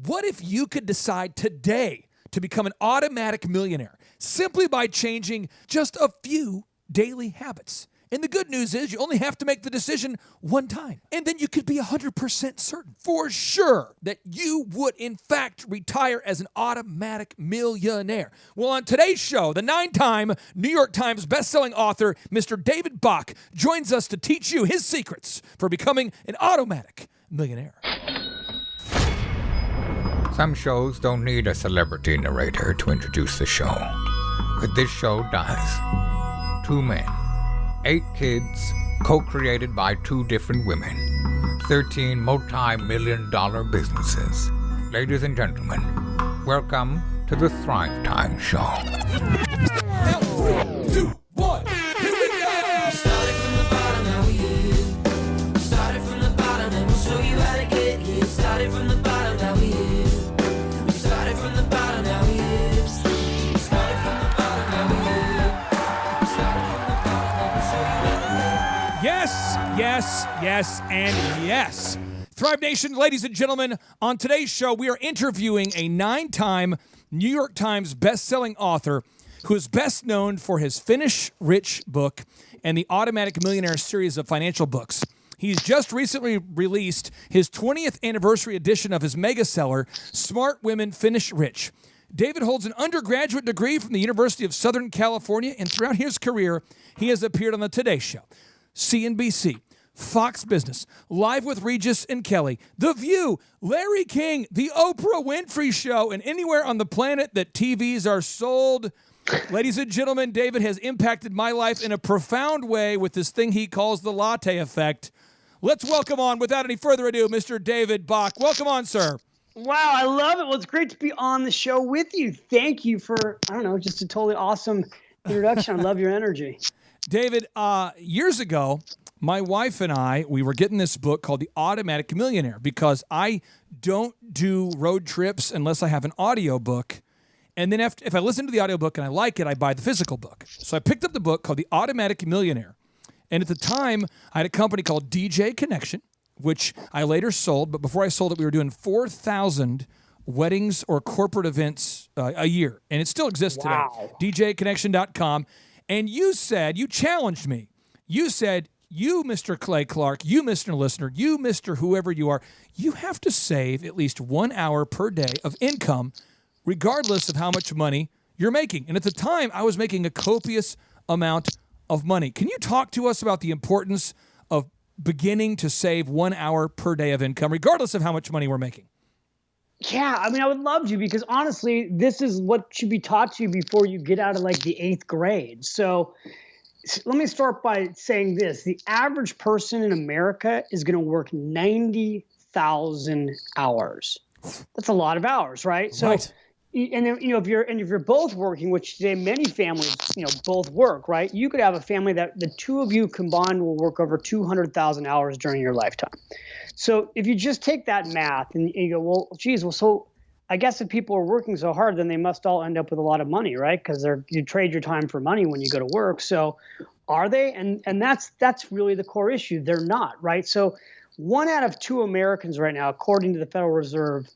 What if you could decide today to become an automatic millionaire simply by changing just a few daily habits? And the good news is you only have to make the decision one time. And then you could be 100% certain for sure that you would, in fact, retire as an automatic millionaire. Well, on today's show, the 9-time New York Times bestselling author, Mr. David Bach, joins us to teach you his secrets for becoming an automatic millionaire. Some shows don't need a celebrity narrator to introduce the show, but this show does. 2 men, 8 kids, co-created by 2 different women, 13 multi-million-dollar businesses. Ladies and gentlemen, welcome to the Thrive Time Show. Now, 3, 2, 1, here we go! Started from the bottom, now we here. Started from the bottom, and we'll show you how to get here. Started from the bottom, now we here. We started from the bottom, now we here. Started from the bottom, now we here. Started from the bottom, now we'll show you how to get here. Yes, yes, yes, and yes. Thrive Nation, ladies and gentlemen, on today's show, we are interviewing a 9-time New York Times bestselling author who is best known for his Finish Rich book and the Automatic Millionaire series of financial books. He's just recently released his 20th anniversary edition of his mega seller, Smart Women Finish Rich. David holds an undergraduate degree from the University of Southern California, and throughout his career, he has appeared on the Today Show, CNBC, Fox Business, Live with Regis and Kelly, The View, Larry King, The Oprah Winfrey Show, and anywhere on the planet that TVs are sold. Ladies and gentlemen, David has impacted my life in a profound way with this thing he calls the latte effect. Let's welcome on, without any further ado, Mr. David Bach. Welcome on, sir. Wow, I love it. Well, it's great to be on the show with you. Thank you for, just a totally awesome introduction. I love your energy. David, years ago, my wife and I, we were getting this book called The Automatic Millionaire because I don't do road trips unless I have an audio book. And then if I listen to the audiobook and I like it, I buy the physical book. So I picked up the book called The Automatic Millionaire. And at the time, I had a company called DJ Connection, which I later sold. But before I sold it, we were doing 4,000 weddings or corporate events a year. And it still exists today. DJconnection.com. And you challenged me. You said, you, Mr. Clay Clark, you, Mr. Listener, you, Mr. Whoever you are, you have to save at least 1 hour per day of income regardless of how much money you're making. And at the time, I was making a copious amount of money. Can you talk to us about the importance of beginning to save 1 hour per day of income, regardless of how much money we're making? Yeah, I would love to, because honestly, this is what should be taught to you before you get out of like the 8th grade. So let me start by saying this. The average person in America is going to work 90,000 hours. That's a lot of hours, right? So, right. And then, if you're both working, which today many families, both work, right? You could have a family that the 2 of you combined will work over 200,000 hours during your lifetime. So if you just take that math and you go, well, geez, so I guess if people are working so hard, then they must all end up with a lot of money, right? Because you trade your time for money when you go to work. So are they? And that's really the core issue. They're not, right? So 1 out of 2 Americans right now, according to the Federal Reserve,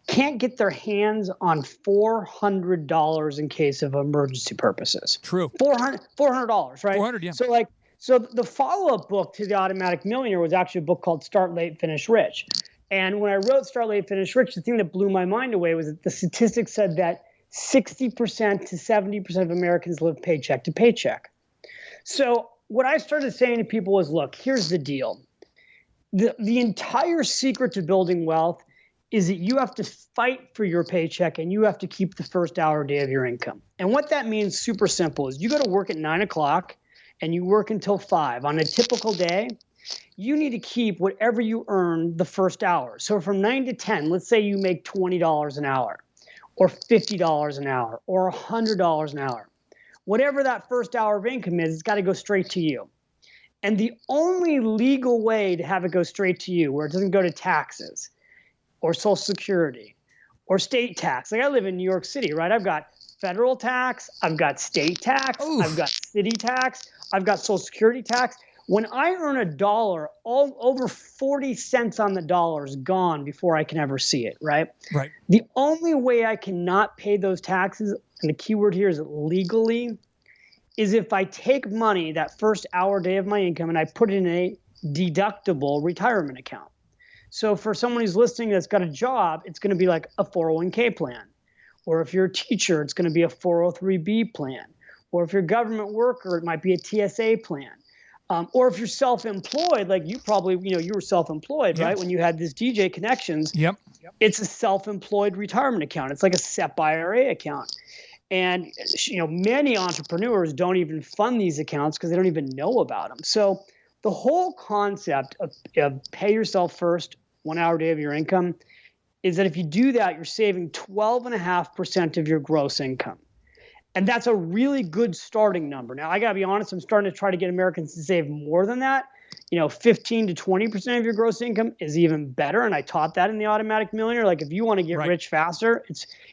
can't get their hands on $400 in case of emergency purposes. True. $400, right? 400, yeah. So the follow-up book to The Automatic Millionaire was actually a book called Start Late, Finish Rich. And when I wrote Start Late, Finish Rich, the thing that blew my mind away was that the statistics said that 60% to 70% of Americans live paycheck to paycheck. So what I started saying to people was, look, here's the deal. The entire secret to building wealth is that you have to fight for your paycheck and you have to keep the first hour a day of your income. And what that means, super simple, is you go to work at 9 o'clock and you work until 5. On a typical day, you need to keep whatever you earn the first hour. So from 9 to 10, let's say you make $20 an hour or $50 an hour or $100 an hour. Whatever that first hour of income is, it's got to go straight to you. And the only legal way to have it go straight to you, where it doesn't go to taxes or Social Security or state tax. Like I live in New York City, right? I've got federal tax, I've got state tax, I've got city tax, I've got Social Security tax. When I earn a dollar, all over 40 cents on the dollar is gone before I can ever see it, right? Right. The only way I cannot pay those taxes, and the key word here is legally, is if I take money that first hour day of my income and I put it in a deductible retirement account. So for someone who's listening that's got a job, it's going to be like a 401k plan. Or if you're a teacher, it's going to be a 403b plan. Or if you're a government worker, it might be a TSA plan. Or if you're self-employed, like you probably, you were self-employed, Yep. right? When you had this DJ Connections, Yep. it's a self-employed retirement account. It's like a SEP IRA account. And, many entrepreneurs don't even fund these accounts because they don't even know about them. So the whole concept of pay yourself first, 1 hour a day of your income, is that if you do that, you're saving 12.5% of your gross income. And that's a really good starting number. Now, I got to be honest, I'm starting to try to get Americans to save more than that. 15 to 20% of your gross income is even better. And I taught that in the Automatic Millionaire. Like if you want to get rich faster,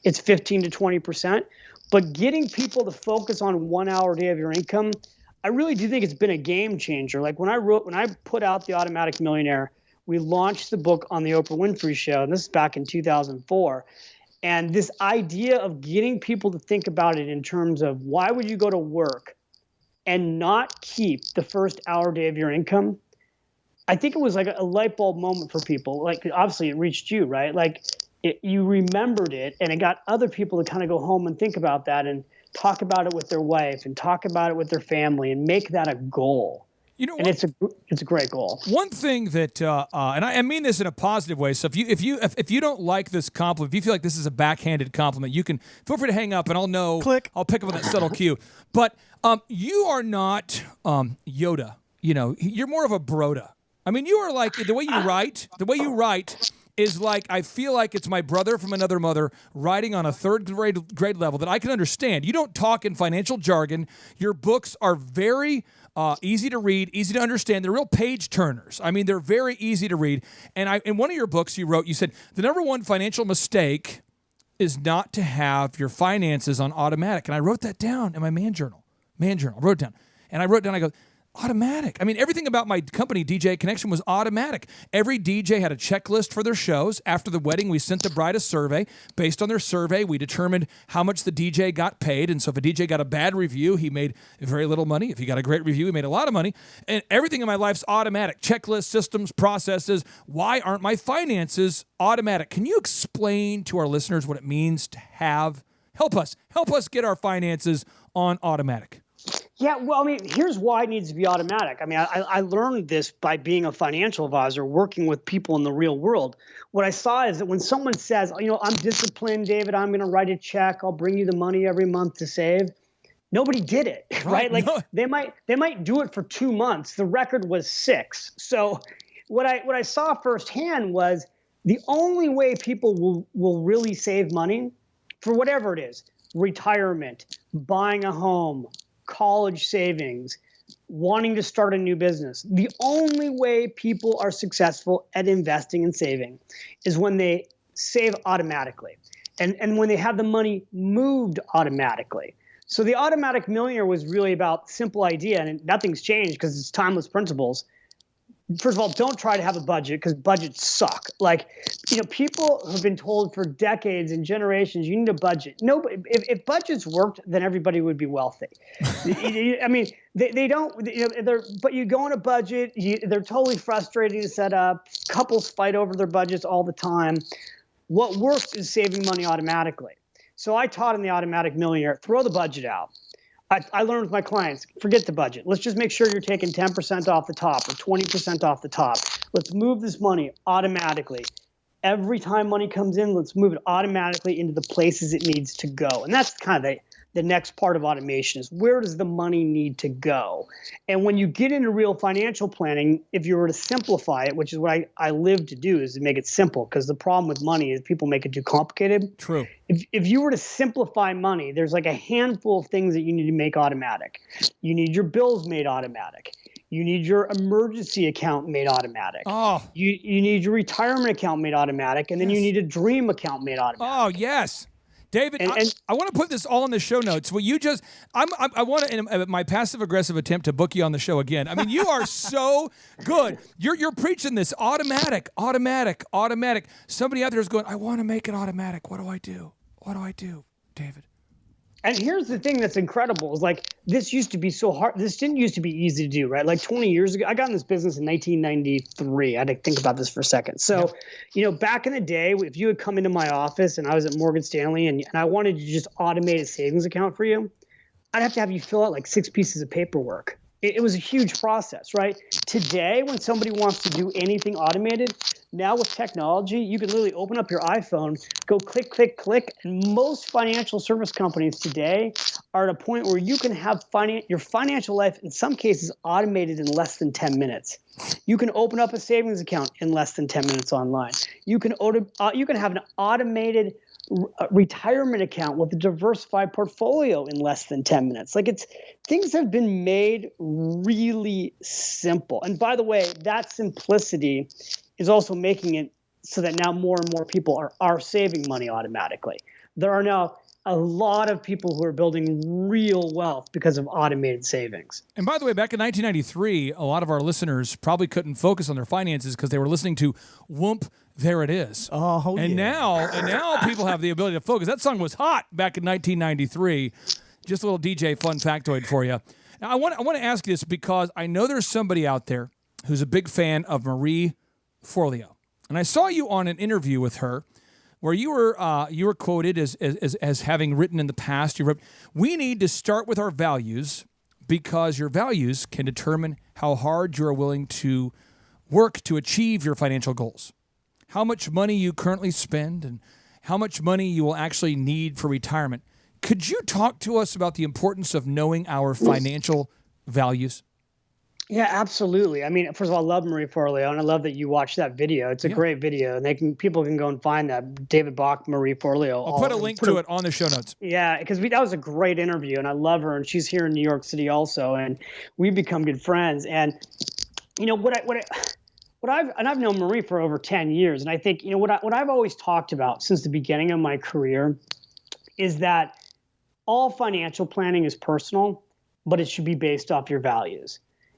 it's 15 to 20%. But getting people to focus on 1 hour a day of your income, I really do think it's been a game changer. Like when I put out the Automatic Millionaire, we launched the book on the Oprah Winfrey Show, and this is back in 2004. And this idea of getting people to think about it in terms of why would you go to work and not keep the first hour day of your income, I think it was like a light bulb moment for people. Like obviously it reached you, right? Like you remembered it, and it got other people to kind of go home and think about that and talk about it with their wife and talk about it with their family and make that a goal. And it's a great goal. One thing that, and I mean this in a positive way. So if you don't like this compliment, if you feel like this is a backhanded compliment, you can feel free to hang up, and I'll know. Click. I'll pick up on that subtle cue. But you are not Yoda. You're more of a Broda. I mean, you are like the way you write. The way you write is like I feel like it's my brother from another mother writing on a third grade level that I can understand. You don't talk in financial jargon. Your books are very easy to read, easy to understand. They're real page turners. I mean, they're very easy to read. And in one of your books you said, the number one financial mistake is not to have your finances on automatic. And I wrote that down in my man journal. I wrote it down. And I wrote down, I go, automatic. I mean, everything about my company, DJ Connection, was automatic. Every DJ had a checklist for their shows. After the wedding, we sent the bride a survey. Based on their survey, we determined how much the DJ got paid. And so if a DJ got a bad review, he made very little money. If he got a great review, he made a lot of money. And everything in my life's automatic. Checklists, systems, processes. Why aren't my finances automatic? Can you explain to our listeners what it means to help us get our finances on automatic? Yeah, well, I mean, here's why it needs to be automatic. I mean, I learned this by being a financial advisor, working with people in the real world. What I saw is that when someone says, I'm disciplined, David, I'm going to write a check, I'll bring you the money every month to save. Nobody did it, right? Like no. they might do it for 2 months. The record was 6. So what I saw firsthand was the only way people will really save money for whatever it is, retirement, buying a home, college savings, wanting to start a new business. The only way people are successful at investing and saving is when they save automatically and when they have the money moved automatically. So the Automatic Millionaire was really about simple idea, and nothing's changed because it's timeless principles. First of all, don't try to have a budget because budgets suck. Like, people have been told for decades and generations, you need a budget. No, if budgets worked, then everybody would be wealthy. I mean, they don't. But you go on a budget, they're totally frustrating to set up. Couples fight over their budgets all the time. What works is saving money automatically. So I taught in the Automatic Millionaire, throw the budget out. I learned with my clients, forget the budget. Let's just make sure you're taking 10% off the top or 20% off the top. Let's move this money automatically. Every time money comes in, let's move it automatically into the places it needs to go. And that's kind of the next part of automation is where does the money need to go? And when you get into real financial planning, if you were to simplify it, which is what I live to do, is to make it simple, because the problem with money is people make it too complicated. True. If you were to simplify money, there's like a handful of things that you need to make automatic. You need your bills made automatic. You need your emergency account made automatic. Oh. You need your retirement account made automatic, and then you need a dream account made automatic. Oh, yes. David, And I want to put this all in the show notes. Well, I want to, in my passive aggressive attempt to book you on the show again. I mean, you are so good. You're preaching this automatic. Somebody out there is going, I want to make it automatic. What do I do? What do I do, David? And here's the thing that's incredible is like this used to be so hard. This didn't used to be easy to do, right? Like 20 years ago, I got in this business in 1993. I had to think about this for a second. So, back in the day, if you had come into my office and I was at Morgan Stanley and I wanted to just automate a savings account for you, I'd have to have you fill out like 6 pieces of paperwork. It was a huge process, right? Today, when somebody wants to do anything automated, now with technology, you can literally open up your iPhone, go click, click, click, and most financial service companies today are at a point where you can have your financial life, in some cases, automated in less than 10 minutes. You can open up a savings account in less than 10 minutes online. You can have an automated retirement account with a diversified portfolio in less than 10 minutes. Things have been made really simple. And by the way, that simplicity is also making it so that now more and more people are saving money automatically. There are now a lot of people who are building real wealth because of automated savings. And by the way, back in 1993, a lot of our listeners probably couldn't focus on their finances because they were listening to Whoomp, There It Is. Oh, and yeah. now people have the ability to focus. That song was hot back in 1993. Just a little DJ fun factoid for you. Now, I want to ask you this because I know there's somebody out there who's a big fan of Marie Forleo. And I saw you on an interview with her where you were quoted as having written in the past. You wrote, "We need to start with our values because your values can determine how hard you are willing to work to achieve your financial goals. How much money you currently spend and how much money you will actually need for retirement." Could you talk to us about the importance of knowing our financial values? Yeah, absolutely. I mean, first of all, I love Marie Forleo, and I love that you watched that video. It's a great video, and people can go and find that. David Bach, Marie Forleo. I'll put a link to it on the show notes. Yeah, because that was a great interview, and I love her, and she's here in New York City also, and we've become good friends. And I've known Marie for over 10 years, and I think what I've always talked about since the beginning of my career is that all financial planning is personal, but it should be based off your values.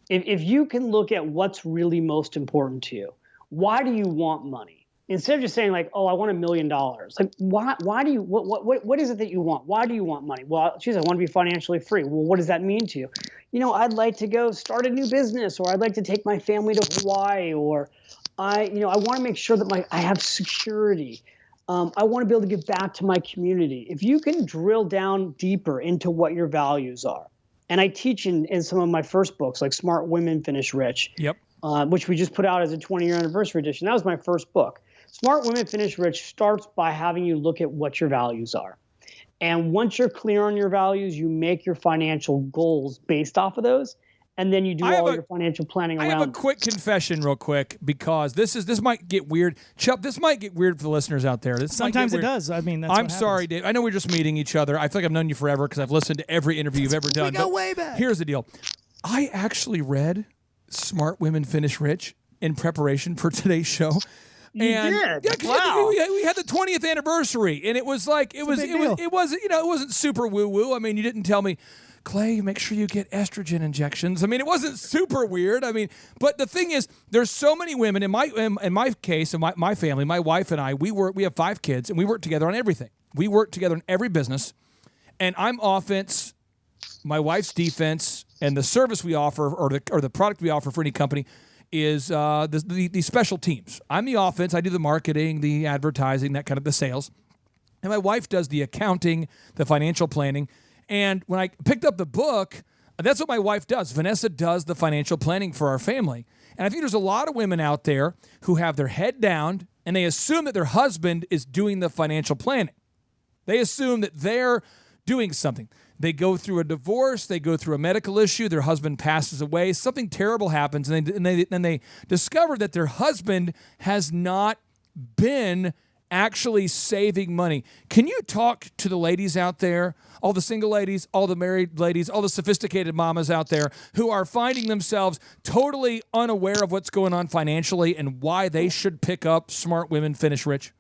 If you can look at what's really most important to you, why do you want money? Instead of just saying like, oh, I want $1 million. Like, why do you, what is it that you want? Why do you want money? Well, geez, I want to be financially free. Well, what does that mean to you? I'd like to go start a new business, or I'd like to take my family to Hawaii, or I want to make sure that I have security. I want to be able to give back to my community. If you can drill down deeper into what your values are, and I teach in some of my first books, like Smart Women Finish Rich, which we just put out as a 20-year anniversary edition. That was my first book. Smart Women Finish Rich starts by having you look at what your values are. And once you're clear on your values, you make your financial goals based off of those. And then you do all your financial planning around. I have a quick confession real quick, because this might get weird. Chuck, this might get weird for the listeners out there. Sometimes it does. I mean, that's I'm sorry, Dave. I know we're just meeting each other. I feel like I've known you forever because I've listened to every interview you've ever done. We go way back. Here's the deal. I actually read Smart Women Finish Rich in preparation for today's show. You did? Yeah, Wow. we had the 20th anniversary, and it was like it wasn't super woo woo. I mean, you didn't tell me, Clay, make sure you get estrogen injections. I mean, it wasn't super weird. I mean, but the thing is, there's so many women in my case, in my family, my wife and I, we have 5 kids, and we work together on everything. We work together in every business, and I'm offense, my wife's defense, and the service we offer or the product we offer for any company is the special teams. I'm the offense. I do the marketing, the advertising, that kind of the sales, and my wife does the accounting, the financial planning. And when I picked up the book, that's what my wife does. Vanessa does the financial planning for our family. And I think there's a lot of women out there who have their head down and they assume that their husband is doing the financial planning. They assume that they're doing something. They go through a divorce, they go through a medical issue, their husband passes away, something terrible happens, and they discover that their husband has not been actually saving money. Can you talk to the ladies out there, all the single ladies, all the married ladies, all the sophisticated mamas out there who are finding themselves totally unaware of what's going on financially and why they should pick up Smart Women Finish Rich?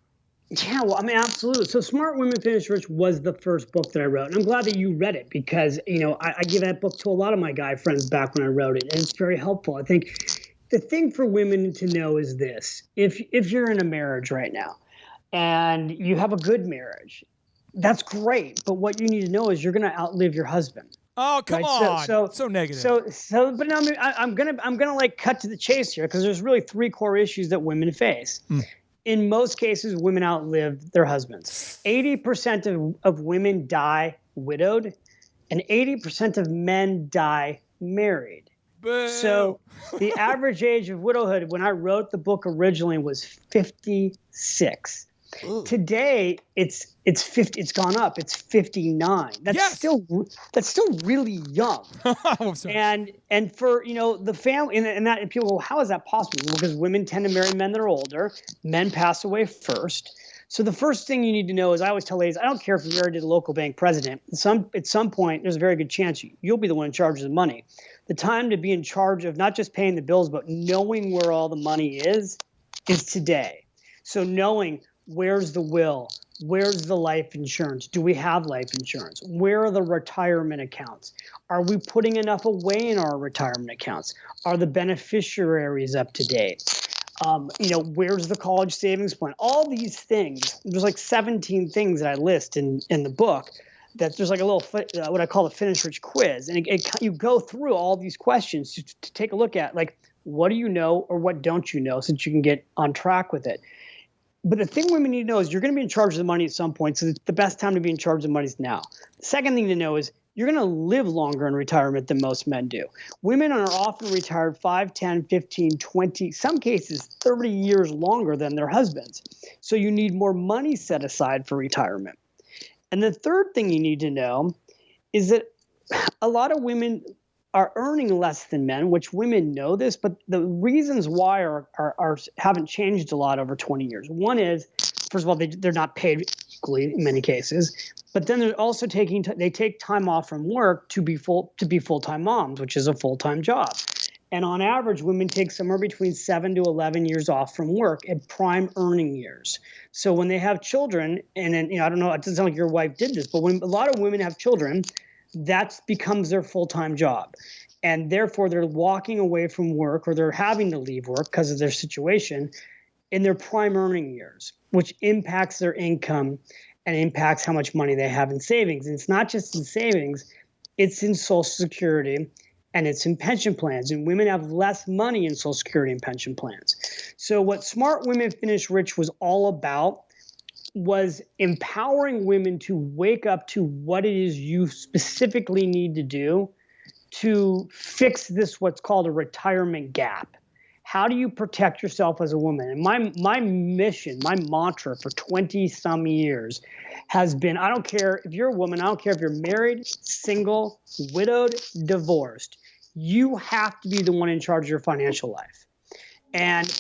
Yeah, well, I mean, absolutely. So Smart Women Finish Rich was the first book that I wrote. And I'm glad that you read it because, I give that book to a lot of my guy friends back when I wrote it. And it's very helpful. I think the thing for women to know is this. If you're in a marriage right now and you have a good marriage, that's great. But what you need to know is you're going to outlive your husband. Oh, come right? on. So negative. But no, I'm gonna like cut to the chase here because there's really three core issues that women face. In most cases, women outlive their husbands. 80% of women die widowed, and 80% of men die married. Boo. So the average age of widowhood when I wrote the book originally was 56. Ooh. Today it's 50. It's gone up. It's 59. That's still really young. and for the family and people go, how is that possible? Well, because women tend to marry men that are older. Men pass away first. So the first thing you need to know is I always tell ladies, I don't care if you're married to the local bank president. At some point, there's a very good chance you'll be the one in charge of the money. The time to be in charge of not just paying the bills, but knowing where all the money is today. So knowing where's the will, where's the life insurance? Do we have life insurance? Where are the retirement accounts? Are we putting enough away in our retirement accounts? Are the beneficiaries up to date? Where's the college savings plan? All these things. There's like 17 things that I list in the book. That there's like a little what I call the Finish Rich quiz, and you go through all these questions to take a look at like what do you know or what don't you know, so that you can get on track with it. But the thing women need to know is you're going to be in charge of the money at some point, so the best time to be in charge of the money is now. The second thing to know is you're going to live longer in retirement than most men do. Women are often retired 5, 10, 15, 20, some cases 30 years longer than their husbands. So you need more money set aside for retirement. And the third thing you need to know is that a lot of women are earning less than men, which women know this, but the reasons why haven't changed a lot over 20 years. One is, first of all, they're not paid equally in many cases, but then they're also they take time off from work to be full-time moms, which is a full-time job. And on average, women take somewhere between 7 to 11 years off from work at prime earning years. So when they have children, and then, I don't know, it doesn't sound like your wife did this, but when a lot of women have children, that becomes their full-time job. And therefore, they're walking away from work or they're having to leave work because of their situation in their prime earning years, which impacts their income and impacts how much money they have in savings. And it's not just in savings, it's in Social Security and it's in pension plans. And women have less money in Social Security and pension plans. So what Smart Women Finish Rich was all about was empowering women to wake up to what it is you specifically need to do to fix this, what's called a retirement gap. How do you protect yourself as a woman? And my mission, my mantra for 20 some years has been, I don't care if you're a woman, I don't care if you're married, single, widowed, divorced, you have to be the one in charge of your financial life. And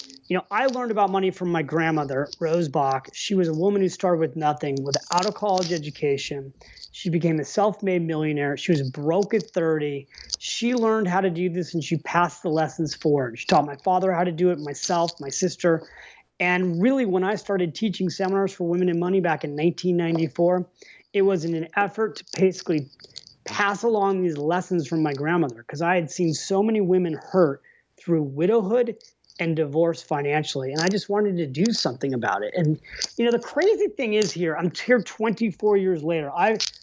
I learned about money from my grandmother, Rose Bach. She was a woman who started with nothing, without a college education. She became a self-made millionaire. She was broke at 30. She learned how to do this, and she passed the lessons forward. She taught my father how to do it, myself, my sister. And really, when I started teaching seminars for women in money back in 1994, it was in an effort to basically pass along these lessons from my grandmother, because I had seen so many women hurt through widowhood and divorce financially. And I just wanted to do something about it. And, the crazy thing is I'm here 24 years later.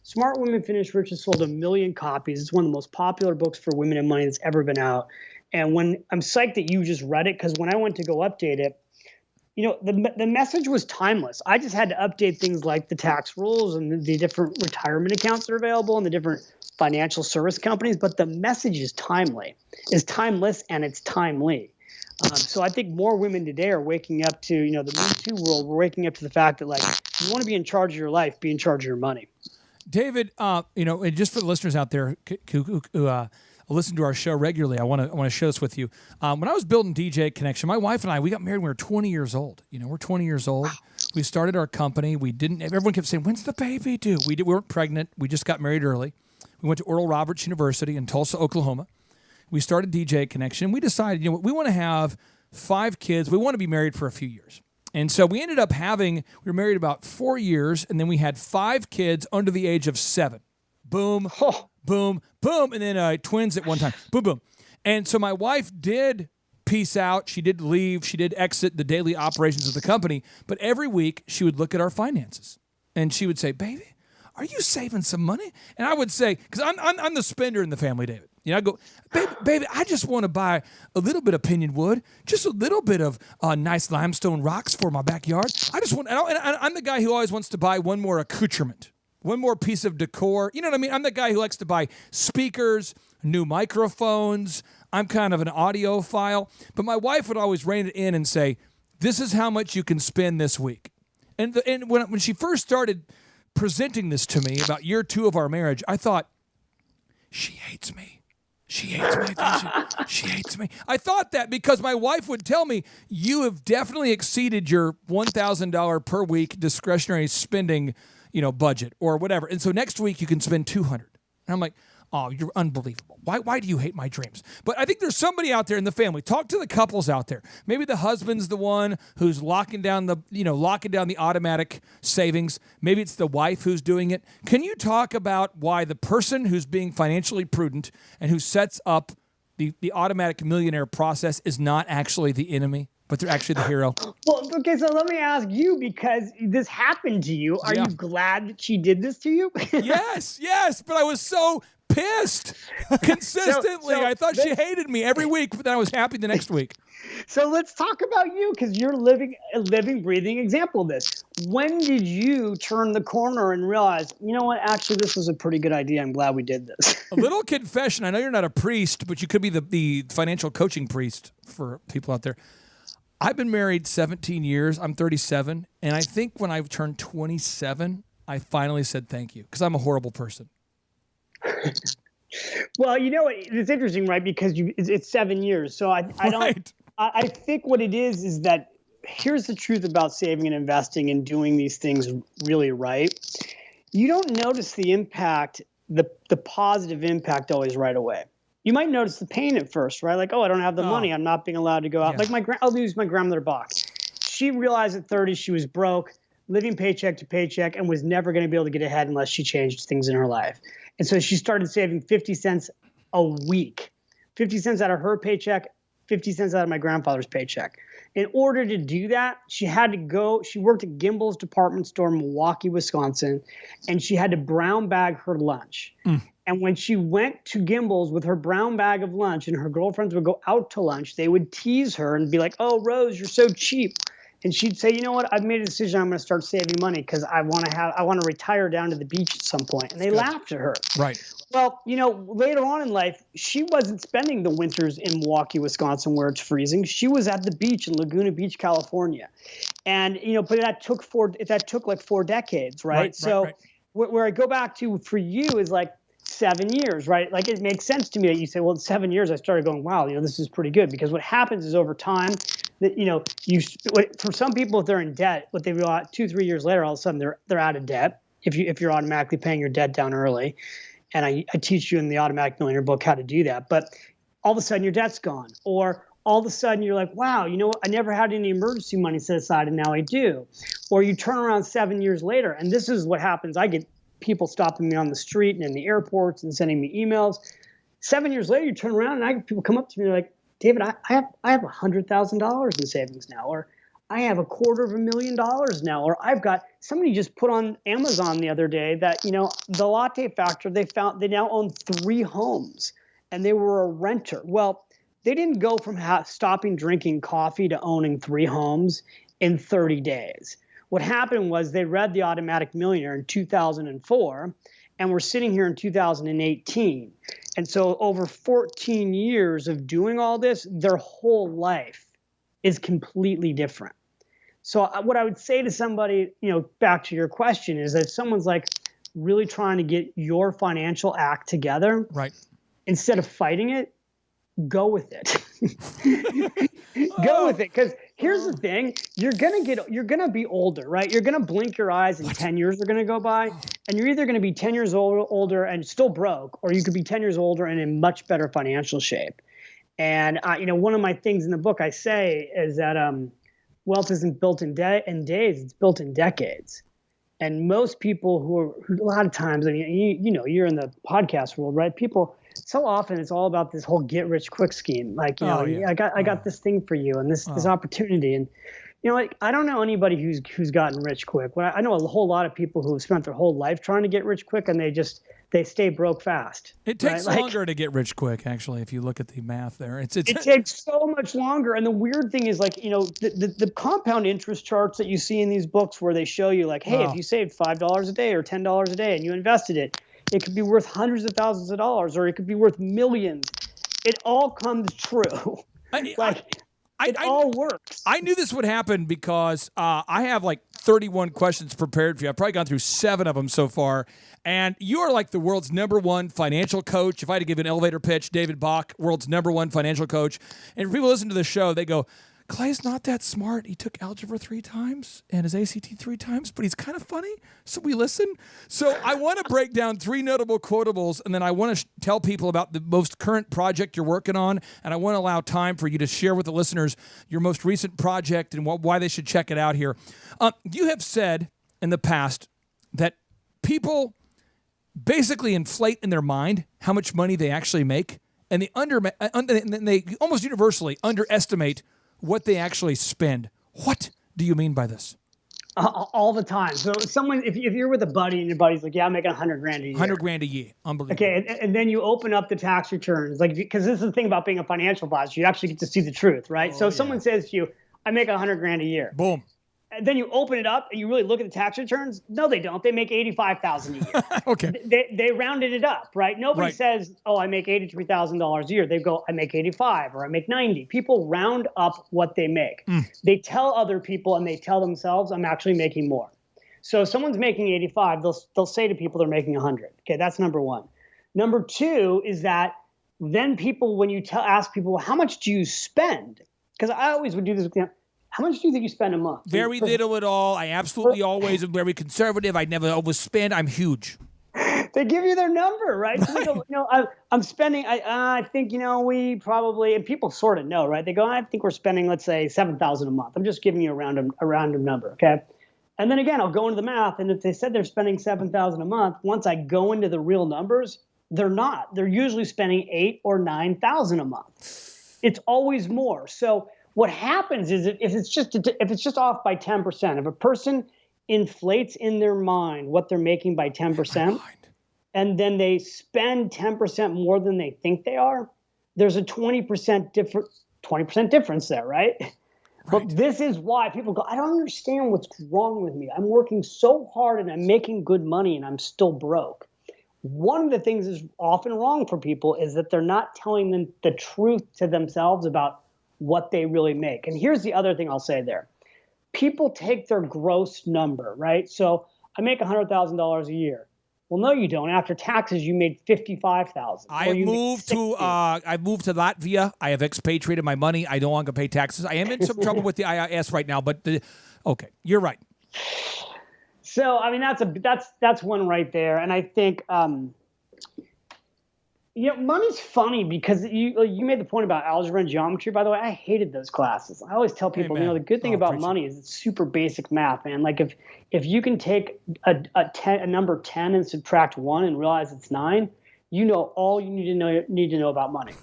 Smart Women Finish Rich has sold 1 million copies. It's one of the most popular books for women in money that's ever been out. And when I'm psyched that you just read it, because when I went to go update it, the message was timeless. I just had to update things like the tax rules and the different retirement accounts that are available and the different financial service companies. But the message is timeless, and it's timely. So I think more women today are waking up to, the Me Too world. We're waking up to the fact that, like, if you want to be in charge of your life, be in charge of your money. David, and just for the listeners out there who listen to our show regularly, I want to share this with you. When I was building DJ Connection, my wife and I, we got married when we were 20 years old. We're 20 years old. Wow. We started our company. Everyone kept saying, when's the baby due? We weren't pregnant. We just got married early. We went to Oral Roberts University in Tulsa, Oklahoma. We started DJ Connection. We decided, we want to have 5 kids. We want to be married for a few years. And so we ended up we were married about 4 years, and then we had 5 kids under the age of 7. Boom, boom, boom, and then twins at one time. Boom, boom. And so my wife did peace out. She did leave. She did exit the daily operations of the company. But every week, she would look at our finances, and she would say, baby, are you saving some money? And I would say, because I'm the spender in the family, David. You know, I go, baby, I just want to buy a little bit of pinyon wood, just a little bit of nice limestone rocks for my backyard. I just want, and I'm the guy who always wants to buy one more accoutrement, one more piece of decor. You know what I mean? I'm the guy who likes to buy speakers, new microphones. I'm kind of an audiophile. But my wife would always rein it in and say, this is how much you can spend this week. And when she first started presenting this to me about year 2 of our marriage, I thought, she hates me. She hates me. She hates me. I thought that because my wife would tell me, you have definitely exceeded your $1,000 per week discretionary spending, budget or whatever. And so next week you can spend $200. And I'm like, oh, you're unbelievable. Why do you hate my dreams? But I think there's somebody out there in the family. Talk to the couples out there. Maybe the husband's the one who's locking down the automatic savings. Maybe it's the wife who's doing it. Can you talk about why the person who's being financially prudent and who sets up the automatic millionaire process is not actually the enemy, but they're actually the hero? Well, okay, so let me ask you, because this happened to you. Are you glad that she did this to you? Yes, but I was so pissed consistently. I thought she hated me every week, but then I was happy the next week. So let's talk about you, because you're a living, breathing example of this. When did you turn the corner and realize, you know what, actually, this was a pretty good idea. I'm glad we did this. A little confession. I know you're not a priest, but you could be the financial coaching priest for people out there. I've been married 17 years. I'm 37. And I think when I turned 27, I finally said thank you, because I'm a horrible person. Well, it's interesting, right? Because it's 7 years. So I think what it is that here's the truth about saving and investing and doing these things really right. You don't notice the impact, the positive impact always right away. You might notice the pain at first, right? Like, oh, I don't have the money. I'm not being allowed to go out. Yeah. Like I'll use my grandmother Bach. She realized at 30 she was broke, living paycheck to paycheck, and was never going to be able to get ahead unless she changed things in her life. And so she started saving 50 cents a week, 50 cents out of her paycheck, 50 cents out of my grandfather's paycheck. In order to do that, she worked at Gimbel's department store in Milwaukee, Wisconsin, and she had to brown bag her lunch. And when she went to Gimbel's with her brown bag of lunch and her girlfriends would go out to lunch, they would tease her and be like, oh, Rose, you're so cheap. And she'd say, you know what, I've made a decision. I'm going to start saving money because I want to retire down to the beach at some point. And they laughed at her. Right. Well, later on in life, she wasn't spending the winters in Milwaukee, Wisconsin, where it's freezing. She was at the beach in Laguna Beach, California. And, but that took like 4 decades, right? So where I go back to for you is like 7 years, right? Like it makes sense to me that you say, well, in 7 years, I started going, wow, this is pretty good. Because what happens is over time, that for some people, if they're in debt, what they realize 2-3 years later, all of a sudden they're out of debt. If you're automatically paying your debt down early, and I teach you in the Automatic Millionaire book how to do that. But all of a sudden your debt's gone, or all of a sudden you're like, wow, I never had any emergency money set aside, and now I do. Or you turn around 7 years later, and this is what happens. I get people stopping me on the street and in the airports and sending me emails. 7 years later, you turn around and people come up to me and they're like, David, I have $100,000 in savings now, or I have $250,000 now, or I've got somebody just put on Amazon the other day that, the Latte Factor, they now own 3 homes and they were a renter. Well, they didn't go from stopping drinking coffee to owning 3 homes in 30 days. What happened was they read The Automatic Millionaire in 2004, and we're sitting here in 2018. And so over 14 years of doing all this, their whole life is completely different. So what I would say to somebody, back to your question, is that if someone's like really trying to get your financial act together, right, instead of fighting it, go with it. Go with it. Because here's the thing, you're gonna be older, right? You're gonna blink your eyes and 10 years are gonna go by, and you're either gonna be 10 years older and still broke, or you could be 10 years older and in much better financial shape. And one of my things in the book I say is that wealth isn't built in days, it's built in decades. And most people who a lot of times, I mean, you know, you're in the podcast world, right? People, so often it's all about this whole get rich quick scheme. Like, you know, I got this thing for you and this opportunity. And, you know, like, I don't know anybody who's gotten rich quick. Well, I know a whole lot of people who have spent their whole life trying to get rich quick, and they stay broke fast. It takes longer to get rich quick, actually, if you look at the math there. It takes so much longer. And the weird thing is, like, you know, the compound interest charts that you see in these books where they show you, like, hey, if you saved $5 a day or $10 a day and you invested it, it could be worth hundreds of thousands of dollars, or it could be worth millions. It all comes true. It all works. I knew this would happen because I have like 31 questions prepared for you. I've probably gone through 7 of them so far. And you are like the world's #1 financial coach. If I had to give an elevator pitch, David Bach, world's #1 financial coach. And if people listen to the show, they go, Clay's not that smart. He took algebra 3 times and his ACT 3 times, but he's kind of funny, so we listen. So I want to break down 3 notable quotables, and then I want to tell people about the most current project you're working on, and I want to allow time for you to share with the listeners your most recent project and why they should check it out here. You have said in the past that people basically inflate in their mind how much money they actually make, and they almost universally underestimate what they actually spend. What do you mean by this? All the time. So if you're with a buddy and your buddy's like, yeah, I'm making $100,000 a year. $100,000 a year. Unbelievable. Okay. And then you open up the tax returns, like, because this is the thing about being a financial advisor. You actually get to see the truth, right? So if someone says to you, I make $100,000 a year. Boom. And then you open it up and you really look at the tax returns. No, they don't. They make $85,000 a year. Okay. They rounded it up, right? Nobody says, oh, I make $83,000 a year. They go, I make 85 or I make 90. People round up what they make. They tell other people and they tell themselves, I'm actually making more. So if someone's making 85, they'll say to people they're making 100. Okay, that's number 1. Number 2 is that then people, when you ask people, well, how much do you spend? Because I always would do this. How much do you think you spend a month? Very little at all. I absolutely always am very conservative. I never overspend. I'm huge. They give you their number, right? So they go, I'm spending, I think, we probably, and people sort of know, right? They go, I think we're spending, let's say, $7,000 a month. I'm just giving you a random number, okay? And then again, I'll go into the math, and if they said they're spending $7,000 a month, once I go into the real numbers, they're not. They're usually spending $8,000 or $9,000 a month. It's always more. So what happens is if it's just off by 10%, if a person inflates in their mind what they're making by 10%, and then they spend 10% more than they think they are, there's a 20% difference there, right? But this is why people go, I don't understand what's wrong with me. I'm working so hard and I'm making good money and I'm still broke. One of the things that's often wrong for people is that they're not telling them the truth to themselves about what they really make. And here's the other thing I'll say there. People take their gross number, right? So I make $100,000 a year. Well, no, you don't. After taxes, you made $55,000. I moved to Latvia. I have expatriated my money. I no longer pay taxes. I am in some trouble with the IRS right now, but okay, you're right. So I mean that's one right there, and I think money's funny because you made the point about algebra and geometry. By the way, I hated those classes. I always tell people, the good thing about money is it's super basic math, man. Like if you can take a number 10 and subtract 1 and realize it's 9, you know all you need to know about money.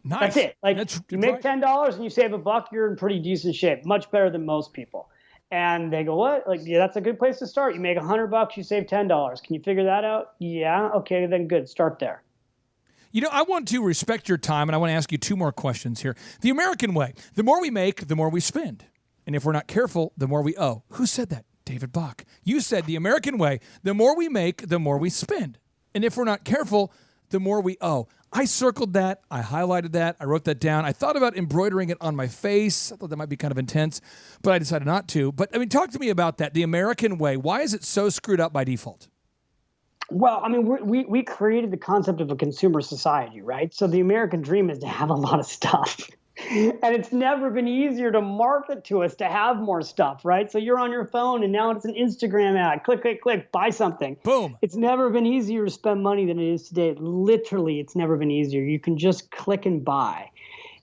Nice. That's it. Like you make $10 and you save $1, you're in pretty decent shape, much better than most people. And they go, what? Like, yeah, that's a good place to start. You make $100, you save $10. Can you figure that out? Yeah. Okay, then good. Start there. I want to respect your time, and I want to ask you 2 more questions here. The American way: the more we make, the more we spend, and if we're not careful, the more we owe. Who said that? David Bach. You said the American way: the more we make, the more we spend, and if we're not careful, the more we owe. I circled that. I highlighted that. I wrote that down. I thought about embroidering it on my face. I thought that might be kind of intense, but I decided not to. But, talk to me about that. The American way. Why is it so screwed up by default? Well, we created the concept of a consumer society, right? So the American dream is to have a lot of stuff. And it's never been easier to market to us to have more stuff, right? So you're on your phone and now it's an Instagram ad. Click, click, click, buy something. Boom. It's never been easier to spend money than it is today. Literally, it's never been easier. You can just click and buy.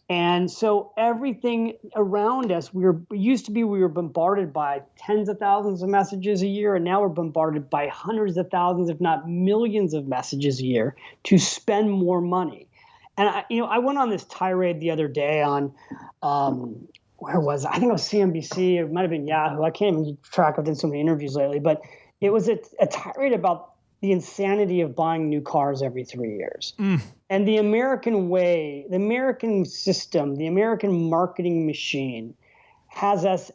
And so everything around us, we were bombarded by tens of thousands of messages a year, and now we're bombarded by hundreds of thousands, if not millions of messages a year to spend more money. And I went on this tirade the other day on, where was it? I think it was CNBC. It might have been Yahoo. I can't even keep track. I've done so many interviews lately, but it was a tirade about the insanity of buying new cars every 3 years. And the American way, the American system, the American marketing machine has us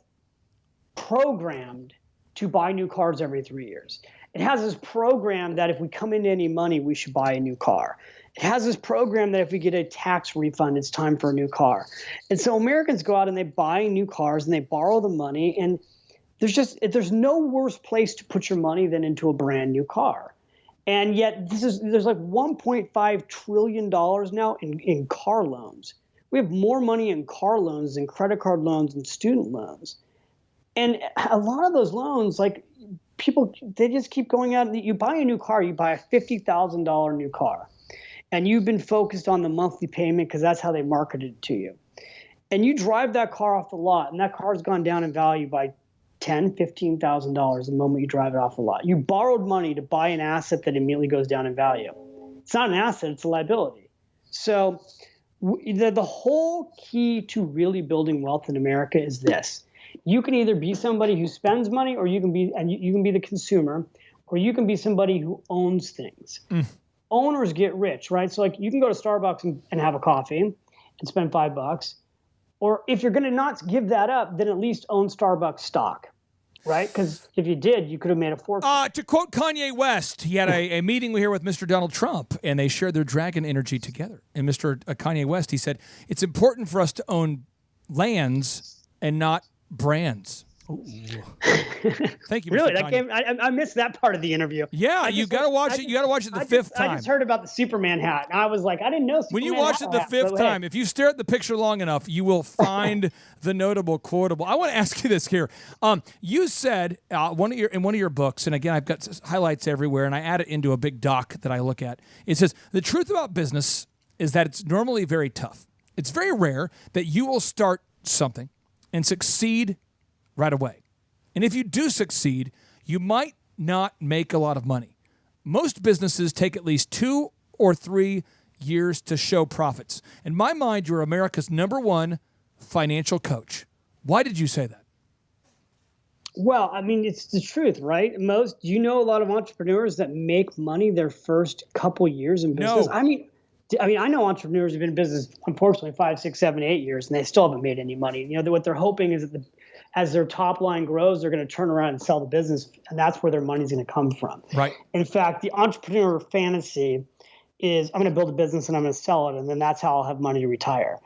programmed to buy new cars every 3 years. It has us programmed that if we come into any money, we should buy a new car. It has this program that if we get a tax refund, it's time for a new car. And so Americans go out and they buy new cars and they borrow the money. And there's no worse place to put your money than into a brand new car. And yet there's like $1.5 trillion now in car loans. We have more money in car loans than credit card loans and student loans. And a lot of those loans, like people, they just keep going out. You buy a new car, you buy a $50,000 new car. And you've been focused on the monthly payment because that's how they marketed it to you. And you drive that car off the lot, and that car's gone down in value by $10,000, $15,000 the moment you drive it off the lot. You borrowed money to buy an asset that immediately goes down in value. It's not an asset, it's a liability. So the whole key to really building wealth in America is this. You can either be somebody who spends money, or you can be the consumer, or you can be somebody who owns things. Owners get rich, right? So like you can go to Starbucks and have a coffee and spend $5. Or if you're going to not give that up, then at least own Starbucks stock, right? Because if you did, you could have made a fortune. To quote Kanye West, he had a meeting here with Mr. Donald Trump, and they shared their dragon energy together. And Mr. Kanye West, he said, it's important for us to own lands and not brands. Thank you, Mr. Really? Kanye. I missed that part of the interview. Yeah, you got to watch it. You got to watch it the fifth time. I just heard about the Superman hat, and I was like, I didn't know Superman when you watch it the fifth time, if you stare at the picture long enough, you will find the notable quotable. I want to ask you this here. You said in one of your books, and again, I've got highlights everywhere, and I add it into a big doc that I look at. It says, the truth about business is that it's normally very tough. It's very rare that you will start something and succeed right away. And if you do succeed, you might not make a lot of money. Most businesses take at least 2 or 3 years to show profits. In my mind, you're America's #1 financial coach. Why did you say that? Well, I mean, it's the truth, right? You know a lot of entrepreneurs that make money their first couple years in business. No. I mean, I know entrepreneurs who've been in business, unfortunately, 5, 6, 7, 8 years, and they still haven't made any money. You know, what they're hoping is that as their top line grows, they're going to turn around and sell the business, and that's where their money's going to come from. Right. In fact, the entrepreneur fantasy is, I'm going to build a business and I'm going to sell it, and then that's how I'll have money to retire.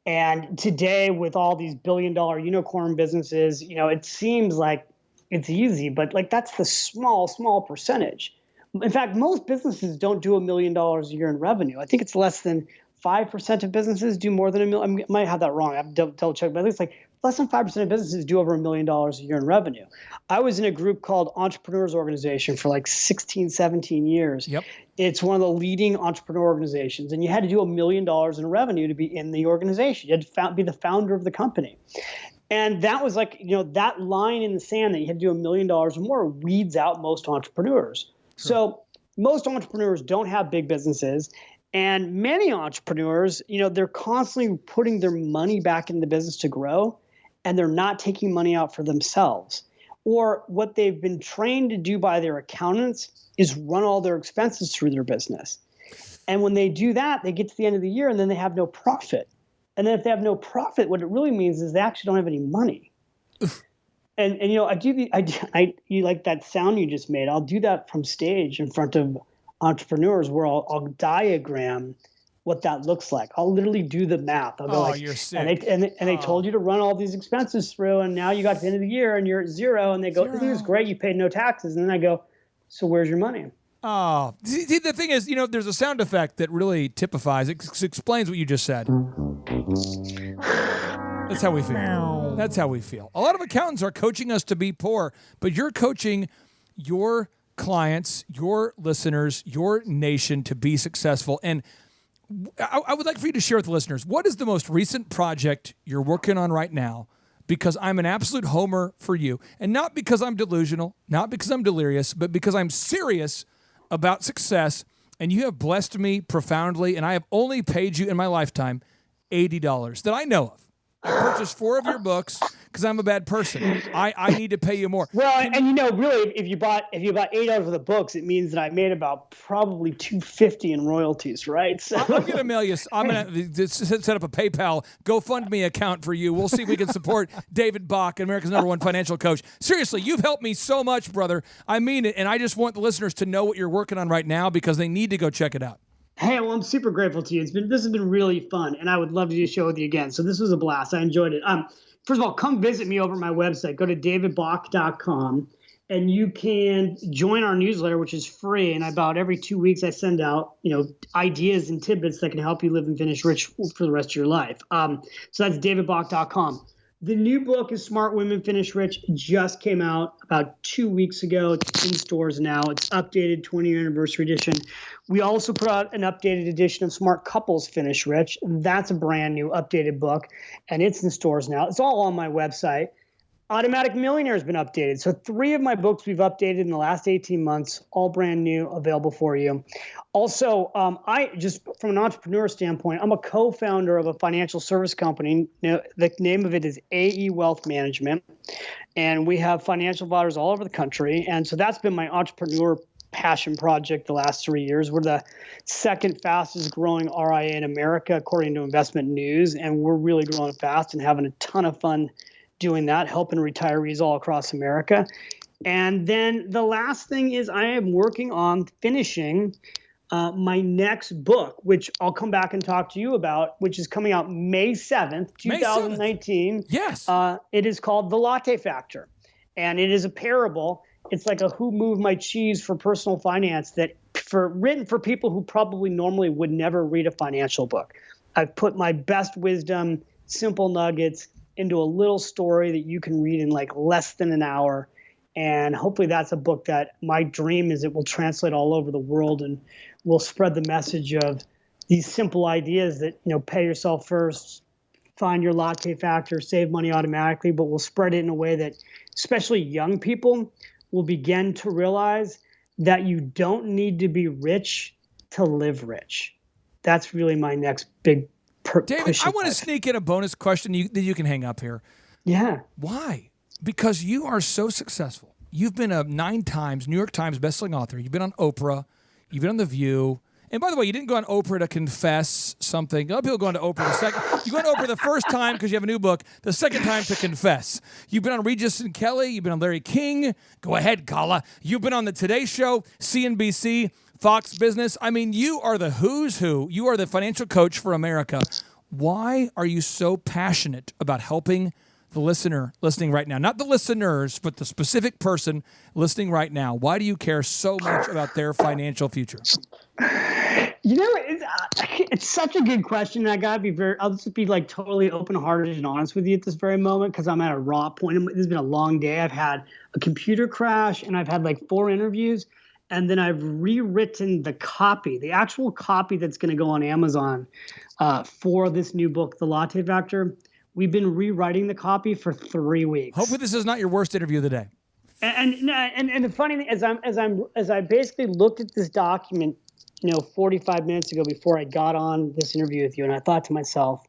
And today, with all these billion-dollar unicorn businesses, you know, it seems like it's easy, but like that's the small percentage. In fact, most businesses don't do $1 million a year in revenue. I think it's less than 5% of businesses do more than $1 million. I might have that wrong. I have to double check, but I think it's like less than 5% of businesses do over $1 million a year in revenue. I was in a group called Entrepreneurs Organization for like 16, 17 years. Yep. It's one of the leading entrepreneur organizations, and you had to do $1 million in revenue to be in the organization. You had to be the founder of the company. And that was like, you know, that line in the sand that you had to do $1 million or more weeds out most entrepreneurs. Sure. So most entrepreneurs don't have big businesses. And many entrepreneurs, you know, they're constantly putting their money back in the business to grow, and they're not taking money out for themselves. Or what they've been trained to do by their accountants is run all their expenses through their business. And when they do that, they get to the end of the year and then they have no profit. And then if they have no profit, what it really means is they actually don't have any money. And you know, you like that sound you just made. I'll do that from stage in front of entrepreneurs where I'll diagram what that looks like. I'll literally do the math. I'll go like, you're sick. And they told you to run all these expenses through, and now you got to the end of the year and you're at zero. And they go, "This is great. You paid no taxes." And then I go, "So where's your money?" Oh, see, the thing is, you know, there's a sound effect that really typifies, it explains what you just said. That's how we feel. That's how we feel. A lot of accountants are coaching us to be poor, but you're coaching your clients, your listeners, your nation to be successful. And I would like for you to share with the listeners, what is the most recent project you're working on right now? Because I'm an absolute homer for you. And not because I'm delusional, not because I'm delirious, but because I'm serious about success. And you have blessed me profoundly. And I have only paid you in my lifetime $80 that I know of. I purchased 4 of your books because I'm a bad person. I need to pay you more. Well, really, if you bought 8 out of the books, it means that I made about probably $250 in royalties, right? So I'm going to mail you. I'm going to set up a PayPal GoFundMe account for you. We'll see if we can support David Bach, America's #1 financial coach. Seriously, you've helped me so much, brother. I mean it, and I just want the listeners to know what you're working on right now because they need to go check it out. Hey, well, I'm super grateful to you. This has been really fun, and I would love to do a show with you again. So this was a blast. I enjoyed it. First of all, come visit me over at my website. Go to davidbach.com, and you can join our newsletter, which is free. And about every 2 weeks, I send out ideas and tidbits that can help you live and finish rich for the rest of your life. So that's davidbach.com. The new book is Smart Women Finish Rich. It just came out about 2 weeks ago. It's in stores now. It's updated 20-year anniversary edition. We also put out an updated edition of Smart Couples Finish Rich. That's a brand new updated book, and it's in stores now. It's all on my website. Automatic Millionaire has been updated. So 3 of my books we've updated in the last 18 months, all brand new, available for you. Also, I just from an entrepreneur standpoint, I'm a co-founder of a financial service company. The name of it is AE Wealth Management, and we have financial advisors all over the country. And so that's been my entrepreneur passion project the last 3 years. We're the second fastest growing RIA in America, according to Investment News, and we're really growing fast and having a ton of fun doing that, helping retirees all across America. And then the last thing is I am working on finishing my next book, which I'll come back and talk to you about, which is coming out May 7th, 2019. Yes. It is called The Latte Factor. And it is a parable. It's like a Who Moved My Cheese for personal finance written for people who probably normally would never read a financial book. I've put my best wisdom, simple nuggets, into a little story that you can read in like less than an hour. And hopefully that's a book that my dream is it will translate all over the world and will spread the message of these simple ideas that, pay yourself first, find your latte factor, save money automatically, but we'll spread it in a way that especially young people will begin to realize that you don't need to be rich to live rich. That's really my next big David, I want to sneak in a bonus question that you can hang up here. Yeah. Why? Because you are so successful. You've been a 9 times New York Times bestselling author. You've been on Oprah. You've been on The View. And by the way, you didn't go on Oprah to confess something. Other people go on to Oprah the second. You go on Oprah the first time because you have a new book. The second time to confess. You've been on Regis and Kelly. You've been on Larry King. Go ahead, Kala. You've been on the Today Show, CNBC, Fox Business. I mean, you are the who's who. You are the financial coach for America. Why are you so passionate about helping the listener listening right now? Not the listeners, but the specific person listening right now. Why do you care so much about their financial future? It's such a good question. And I'll just be like totally open-hearted and honest with you at this very moment because I'm at a raw point. This has been a long day. I've had a computer crash and I've had like 4 interviews. And then I've rewritten the actual copy that's going to go on Amazon for this new book, The Latte Factor. We've been rewriting the copy for 3 weeks. Hopefully this is not your worst interview of the day. And the funny thing as I basically looked at this document, 45 minutes ago before I got on this interview with you, and I thought to myself,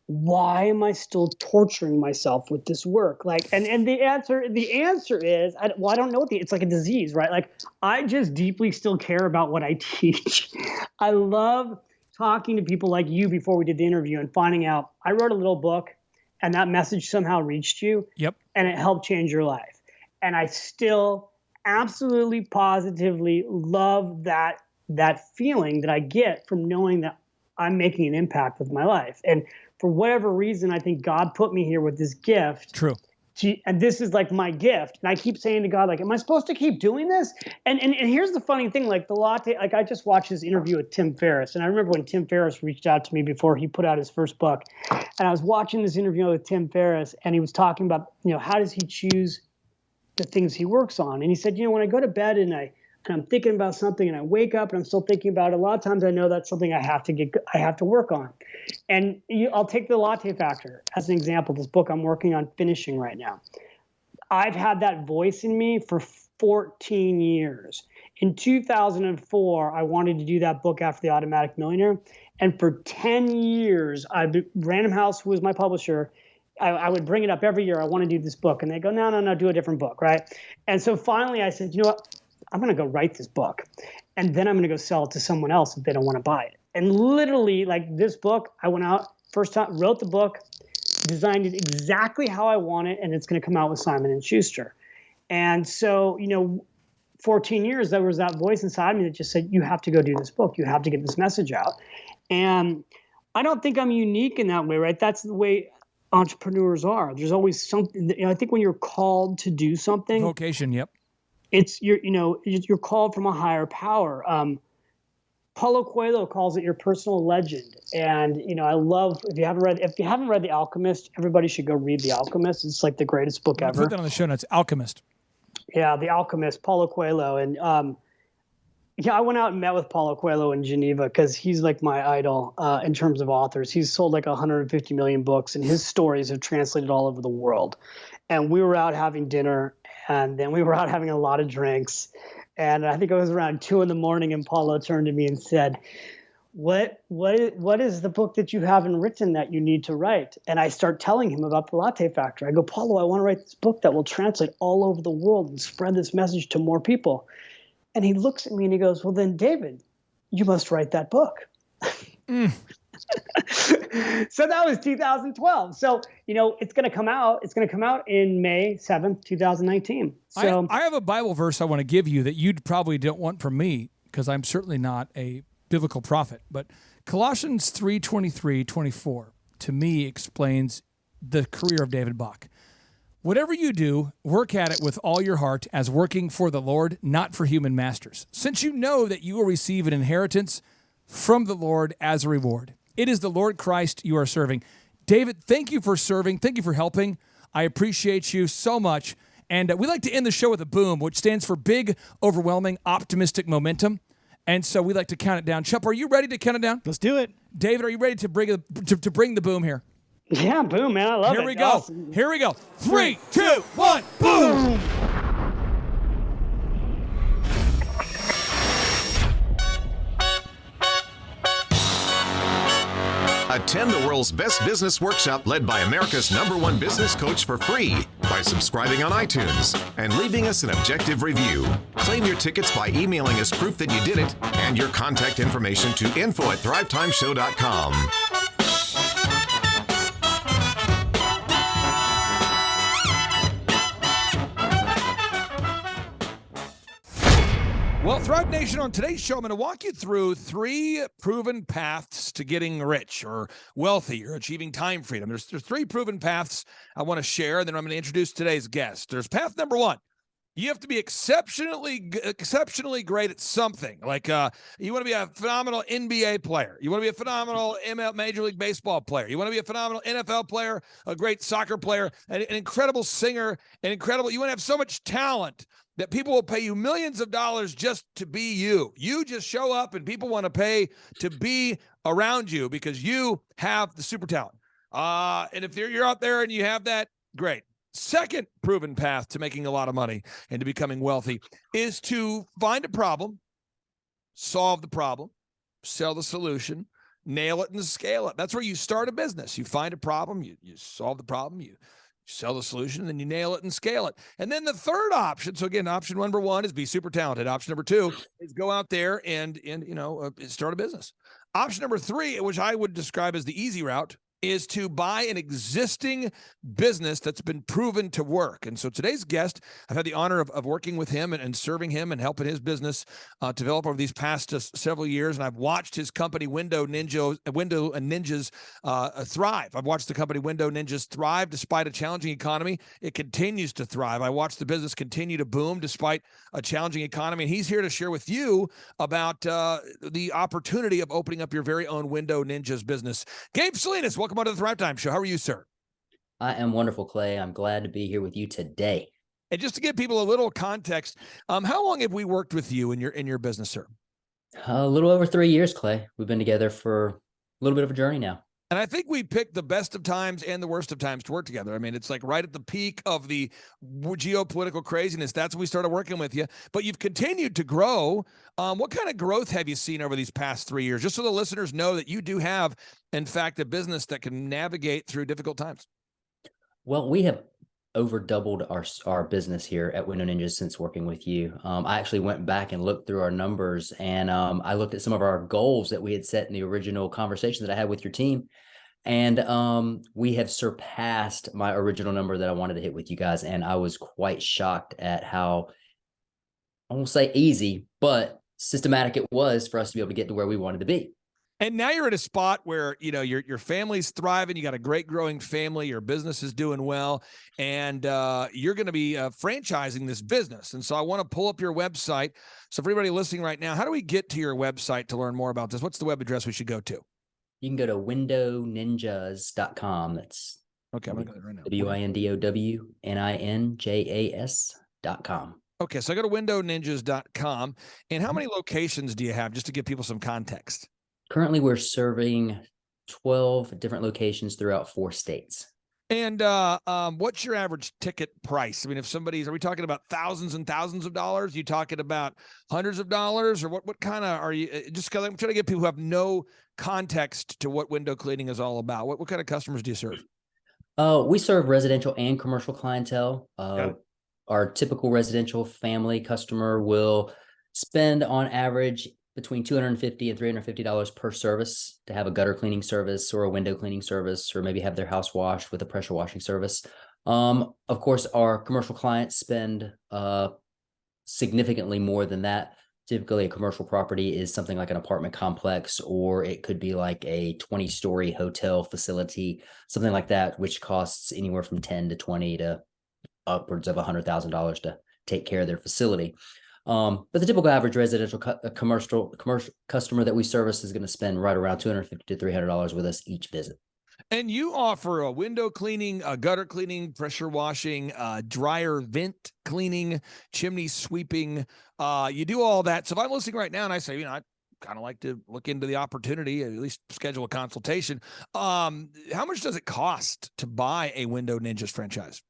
why am I still torturing myself with this work? And the answer is, I don't know it's like a disease, right? Like I just deeply still care about what I teach. I love talking to people like you before we did the interview and finding out I wrote a little book and that message somehow reached you. Yep. And it helped change your life. And I still absolutely positively love that feeling that I get from knowing that I'm making an impact with my life. And for whatever reason, I think God put me here with this gift. True. And this is like my gift. And I keep saying to God, like, am I supposed to keep doing this? And here's the funny thing, like the latte, like I just watched this interview with Tim Ferriss. And I remember when Tim Ferriss reached out to me before he put out his first book. And I was watching this interview with Tim Ferriss and he was talking about, how does he choose the things he works on? And he said, when I go to bed and I and I'm thinking about something and I wake up and I'm still thinking about it, a lot of times I know that's something I have to work on. And I'll take the latte factor as an example. This book I'm working on finishing right now. I've had that voice in me for 14 years. In 2004, I wanted to do that book after The Automatic Millionaire. And for 10 years, Random House was my publisher. I would bring it up every year. I want to do this book. And they go, no, do a different book, right? And so finally I said, you know what? I'm going to go write this book. And then I'm going to go sell it to someone else if they don't want to buy it. And literally, like this book, I went out, first time, wrote the book, designed it exactly how I want it, and it's going to come out with Simon & Schuster. And so, 14 years, there was that voice inside me that just said, you have to go do this book. You have to get this message out. And I don't think I'm unique in that way, right? That's the way entrepreneurs are. There's always something, I think when you're called to do something. Vocation, yep. You're called from a higher power. Paulo Coelho calls it your personal legend. And, I love, if you haven't read The Alchemist, everybody should go read The Alchemist. It's like the greatest book ever. Put that on the show notes, Alchemist. Yeah, The Alchemist, Paulo Coelho. And I went out and met with Paulo Coelho in Geneva because he's like my idol in terms of authors. He's sold like 150 million books, and his stories have translated all over the world. And we were out having dinner, and then we were out having a lot of drinks. And I think it was around 2 a.m, and Paulo turned to me and said, what is the book that you haven't written that you need to write? And I start telling him about the Latte Factor. I go, Paulo, I want to write this book that will translate all over the world and spread this message to more people. And he looks at me and he goes, well, then, David, you must write that book. So that was 2012. So, it's going to come out. It's going to come out in May 7th, 2019. So I have a Bible verse I want to give you that you probably don't want from me because I'm certainly not a biblical prophet. But Colossians 3:23-24 to me explains the career of David Bach. Whatever you do, work at it with all your heart as working for the Lord, not for human masters, since you know that you will receive an inheritance from the Lord as a reward. It is the Lord Christ you are serving. David, thank you for serving. Thank you for helping. I appreciate you so much. And we like to end the show with a boom, which stands for big, overwhelming, optimistic momentum. And so we like to count it down. Chup, are you ready to count it down? Let's do it. David, are you ready to bring the boom here? Yeah, boom, man. I love it. Here we go. Awesome. Here we go. 3, 2, 1, boom! Attend the world's best business workshop led by America's #1 business coach for free by subscribing on iTunes and leaving us an objective review. Claim your tickets by emailing us proof that you did it and your contact information to info@thrivetimeshow.com. Well, Thrive Nation, on today's show, I'm going to walk you through 3 proven paths to getting rich or wealthy or achieving time freedom. There's 3 proven paths I want to share, and then I'm going to introduce today's guest. There's path number 1. You have to be exceptionally great at something. Like you want to be a phenomenal NBA player. You want to be a phenomenal Major League Baseball player. You want to be a phenomenal NFL player, a great soccer player, an incredible singer, you want to have so much talent that people will pay you millions of dollars just to be you. You just show up and people want to pay to be around you because you have the super talent. And if you're out there and you have that, great. Second proven path to making a lot of money and to becoming wealthy is to find a problem, solve the problem, sell the solution, nail it and scale it. That's where you start a business. You find a problem, you solve the problem, you sell the solution, and then you nail it and scale it. And then the third option, so again, option number 1 is be super talented. Option number 2 is go out there and start a business. Option number 3, which I would describe as the easy route, is to buy an existing business that's been proven to work. And so today's guest, I've had the honor of working with him and serving him and helping his business develop over these past several years. And I've watched his company Window and Ninjas thrive. I've watched the company Window Ninjas thrive despite a challenging economy. It continues to thrive. I watched the business continue to boom despite a challenging economy. And he's here to share with you about the opportunity of opening up your very own Window Ninjas business. Gabe Salinas, welcome on to the Thrive Time Show. How are you, sir? I am wonderful, Clay. I'm glad to be here with you today. And just to give people a little context, how long have we worked with you in your business, sir? A little over 3 years, Clay. We've been together for a little bit of a journey now. And I think we picked the best of times and the worst of times to work together. I mean, it's like right at the peak of the geopolitical craziness. That's when we started working with you. But you've continued to grow. What kind of growth have you seen over these past 3 years? Just so the listeners know that you do have, in fact, a business that can navigate through difficult times. Well, we have over doubled our business here at Window Ninjas since working with you. I actually went back and looked through our numbers, and I looked at some of our goals that we had set in the original conversation that I had with your team. And we have surpassed my original number that I wanted to hit with you guys. And I was quite shocked at how, I won't say easy, but systematic it was for us to be able to get to where we wanted to be. And now you're at a spot where, you know, your family's thriving. You got a great growing family. Your business is doing well, and you're going to be franchising this business. And so I want to pull up your website. So for everybody listening right now, how do we get to your website to learn more about this? What's the web address we should go to? You can go to windowninjas.com. That's okay. I'm going to go there right now. WINDOWNINJAS.com. Okay. So I go to windowninjas.com. And how many locations do you have, just to give people some context? Currently, we're serving 12 different locations throughout 4 states. And what's your average ticket price? I mean, are we talking about thousands and thousands of dollars? Are you talking about hundreds of dollars, or what kind of are you? Just because I'm trying to get people who have no context to what window cleaning is all about. What kind of customers do you serve? We serve residential and commercial clientele. Our typical residential family customer will spend on average between $250 and $350 per service to have a gutter cleaning service or a window cleaning service, or maybe have their house washed with a pressure washing service. Of course, our commercial clients spend significantly more than that. Typically, a commercial property is something like an apartment complex, or it could be like a 20-story hotel facility, something like that, which costs anywhere from 10 to 20 to upwards of $100,000 to take care of their facility. But the typical average residential commercial customer that we service is going to spend right around $250 to $300 with us each visit. And you offer a window cleaning, a gutter cleaning, pressure washing, dryer vent cleaning, chimney sweeping. You do all that. So if I'm listening right now and I say, you know, I kind of like to look into the opportunity, at least schedule a consultation. How much does it cost to buy a Window Ninjas franchise?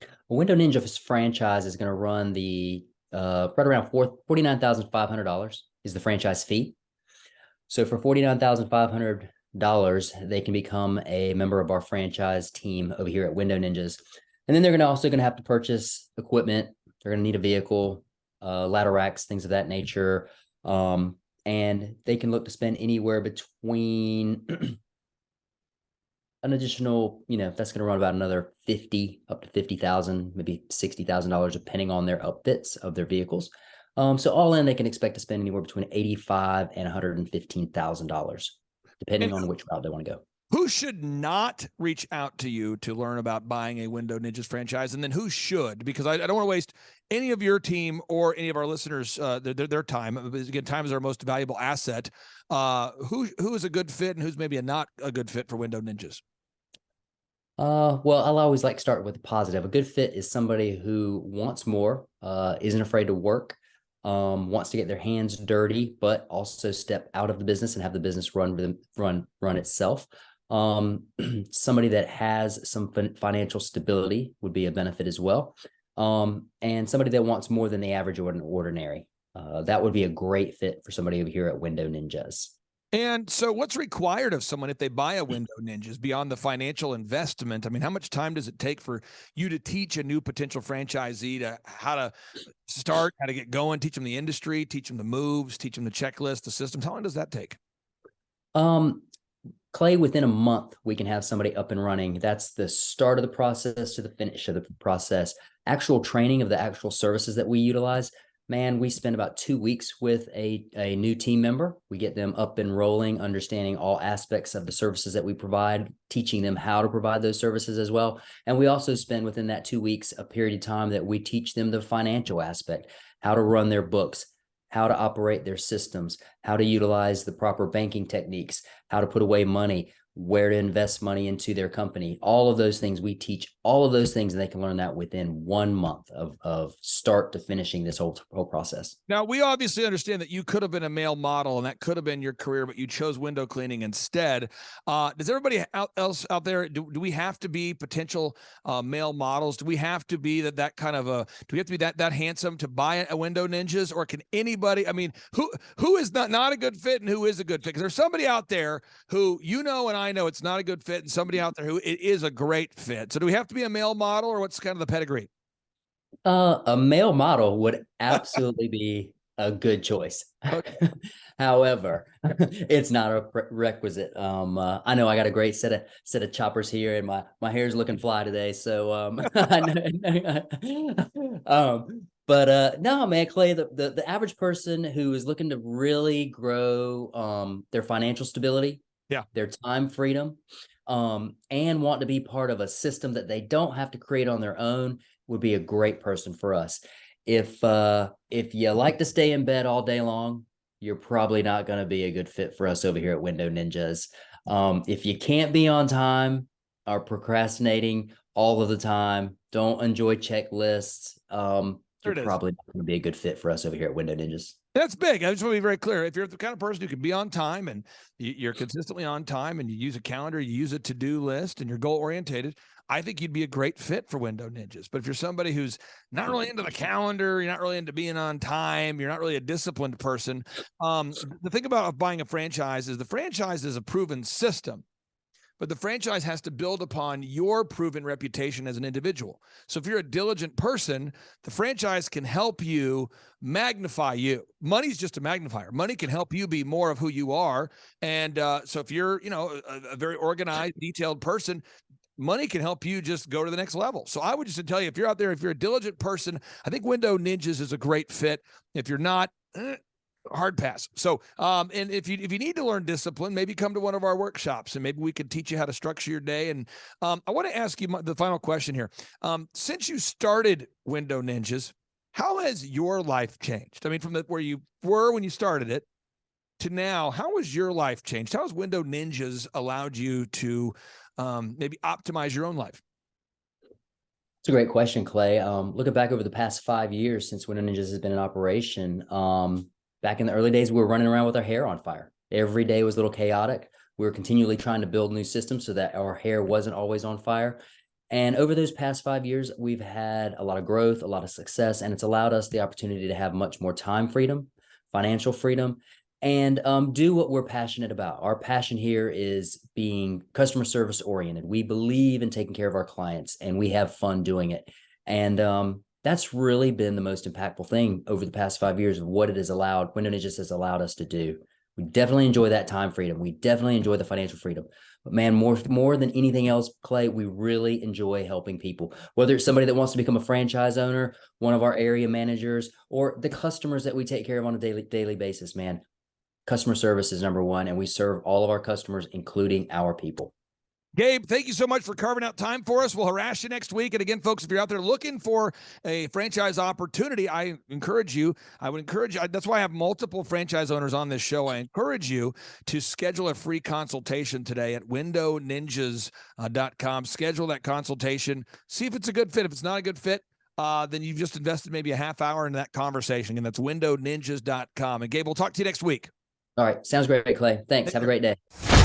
A Window Ninja franchise is going to run the right around $49,500 is the franchise fee. So for $49,500, they can become a member of our franchise team over here at Window Ninjas. And then they're also going to have to purchase equipment. They're going to need a vehicle, ladder racks, things of that nature. And they can look to spend anywhere between an additional, that's going to run about another $50,000 up to $50,000, maybe $60,000, depending on their upfits of their vehicles. So all in, they can expect to spend anywhere between $85,000 and $115,000, depending on which route they want to go. Who should not reach out to you to learn about buying a Window Ninjas franchise? And then who should? Because I don't want to waste any of your team or any of our listeners, their time. Again, time is our most valuable asset. Who is a good fit and who's maybe not a good fit for Window Ninjas? Well, I'll always like to start with the positive. A good fit is somebody who wants more, isn't afraid to work, wants to get their hands dirty, but also step out of the business and have the business run itself. Somebody that has some financial stability would be a benefit as well. And somebody that wants more than the average or an ordinary. That would be a great fit for somebody over here at Window Ninjas. And so what's required of someone if they buy a Window Ninjas beyond the financial investment? I mean, how much time does it take for you to teach a new potential franchisee to how to start, how to get going, teach them the industry, teach them the moves, teach them the checklist, the systems? How long does that take? Clay, within a month, we can have somebody up and running. That's the start of the process to the finish of the process. Actual training of the actual services that we utilize. Man, we spend about 2 weeks with a new team member. We get them up and rolling, understanding all aspects of the services that we provide, teaching them how to provide those services as well. And we also spend within that 2 weeks a period of time that we teach them the financial aspect, how to run their books, how to operate their systems, how to utilize the proper banking techniques, how to put away money, where to invest money into their company, all of those things. We teach all of those things, and they can learn that within 1 month of start to finishing this whole process. Now, we obviously understand that you could have been a male model and that could have been your career, but you chose window cleaning instead. Does everybody else out there, do we have to be potential male models? Do we have to be that kind of do we have to be that handsome to buy a Window Ninjas, or can anybody, I mean, who is not a good fit and who is a good fit? Because there's somebody out there who, and I know it's not a good fit, and somebody out there who it is a great fit. So do we have to be a male model, or what's kind of the pedigree? A male model would absolutely be a good choice. Okay. However, it's not a requisite. I know I got a great set of choppers here, and my hair's looking fly today. So, but no, man, Clay, the average person who is looking to really grow their financial stability, their time freedom, and want to be part of a system that they don't have to create on their own would be a great person for us. If you like to stay in bed all day long, you're probably not going to be a good fit for us over here at Window Ninjas. If you can't be on time, are procrastinating all of the time, don't enjoy checklists, you're probably not going to be a good fit for us over here at Window Ninjas. That's big. I just want to be very clear. If you're the kind of person who can be on time, and you're consistently on time, and you use a calendar, you use a to-do list, and you're goal-orientated, I think you'd be a great fit for Window Ninjas. But if you're somebody who's not really into the calendar, you're not really into being on time, you're not really a disciplined person, the thing about buying a franchise is the franchise is a proven system, but the franchise has to build upon your proven reputation as an individual. So if you're a diligent person, the franchise can help you magnify you. Money's just a magnifier. Money can help you be more of who you are. And so if you're, a very organized, detailed person, money can help you just go to the next level. So I would just tell you, if you're out there, if you're a diligent person, I think Window Ninjas is a great fit. If you're not, hard pass. So, and if you need to learn discipline, maybe come to one of our workshops, and maybe we could teach you how to structure your day. And I want to ask you the final question here. Since you started Window Ninjas, how has your life changed? I mean, from where you were when you started it to now, how has your life changed? How has Window Ninjas allowed you to maybe optimize your own life? It's a great question, Clay. Looking back over the past 5 years since Window Ninjas has been in operation, back in the early days, we were running around with our hair on fire. Every day was a little chaotic. We were continually trying to build new systems so that our hair wasn't always on fire. And over those past 5 years, we've had a lot of growth, a lot of success, and it's allowed us the opportunity to have much more time freedom, financial freedom, and do what we're passionate about. Our passion here is being customer service oriented. We believe in taking care of our clients, and we have fun doing it. And that's really been the most impactful thing over the past 5 years of what it has allowed, Window Ninjas has allowed us to do. We definitely enjoy that time freedom. We definitely enjoy the financial freedom. But man, more than anything else, Clay, we really enjoy helping people. Whether it's somebody that wants to become a franchise owner, one of our area managers, or the customers that we take care of on a daily basis, man. Customer service is number one, and we serve all of our customers, including our people. Gabe, thank you so much for carving out time for us. We'll harass you next week. And again, folks, if you're out there looking for a franchise opportunity, I would encourage you. That's why I have multiple franchise owners on this show. I encourage you to schedule a free consultation today at windowninjas.com. Schedule that consultation. See if it's a good fit. If it's not a good fit, then you've just invested maybe a half hour into that conversation. And that's windowninjas.com. And Gabe, we'll talk to you next week. All right. Sounds great, Clay. Thanks. Have a great day.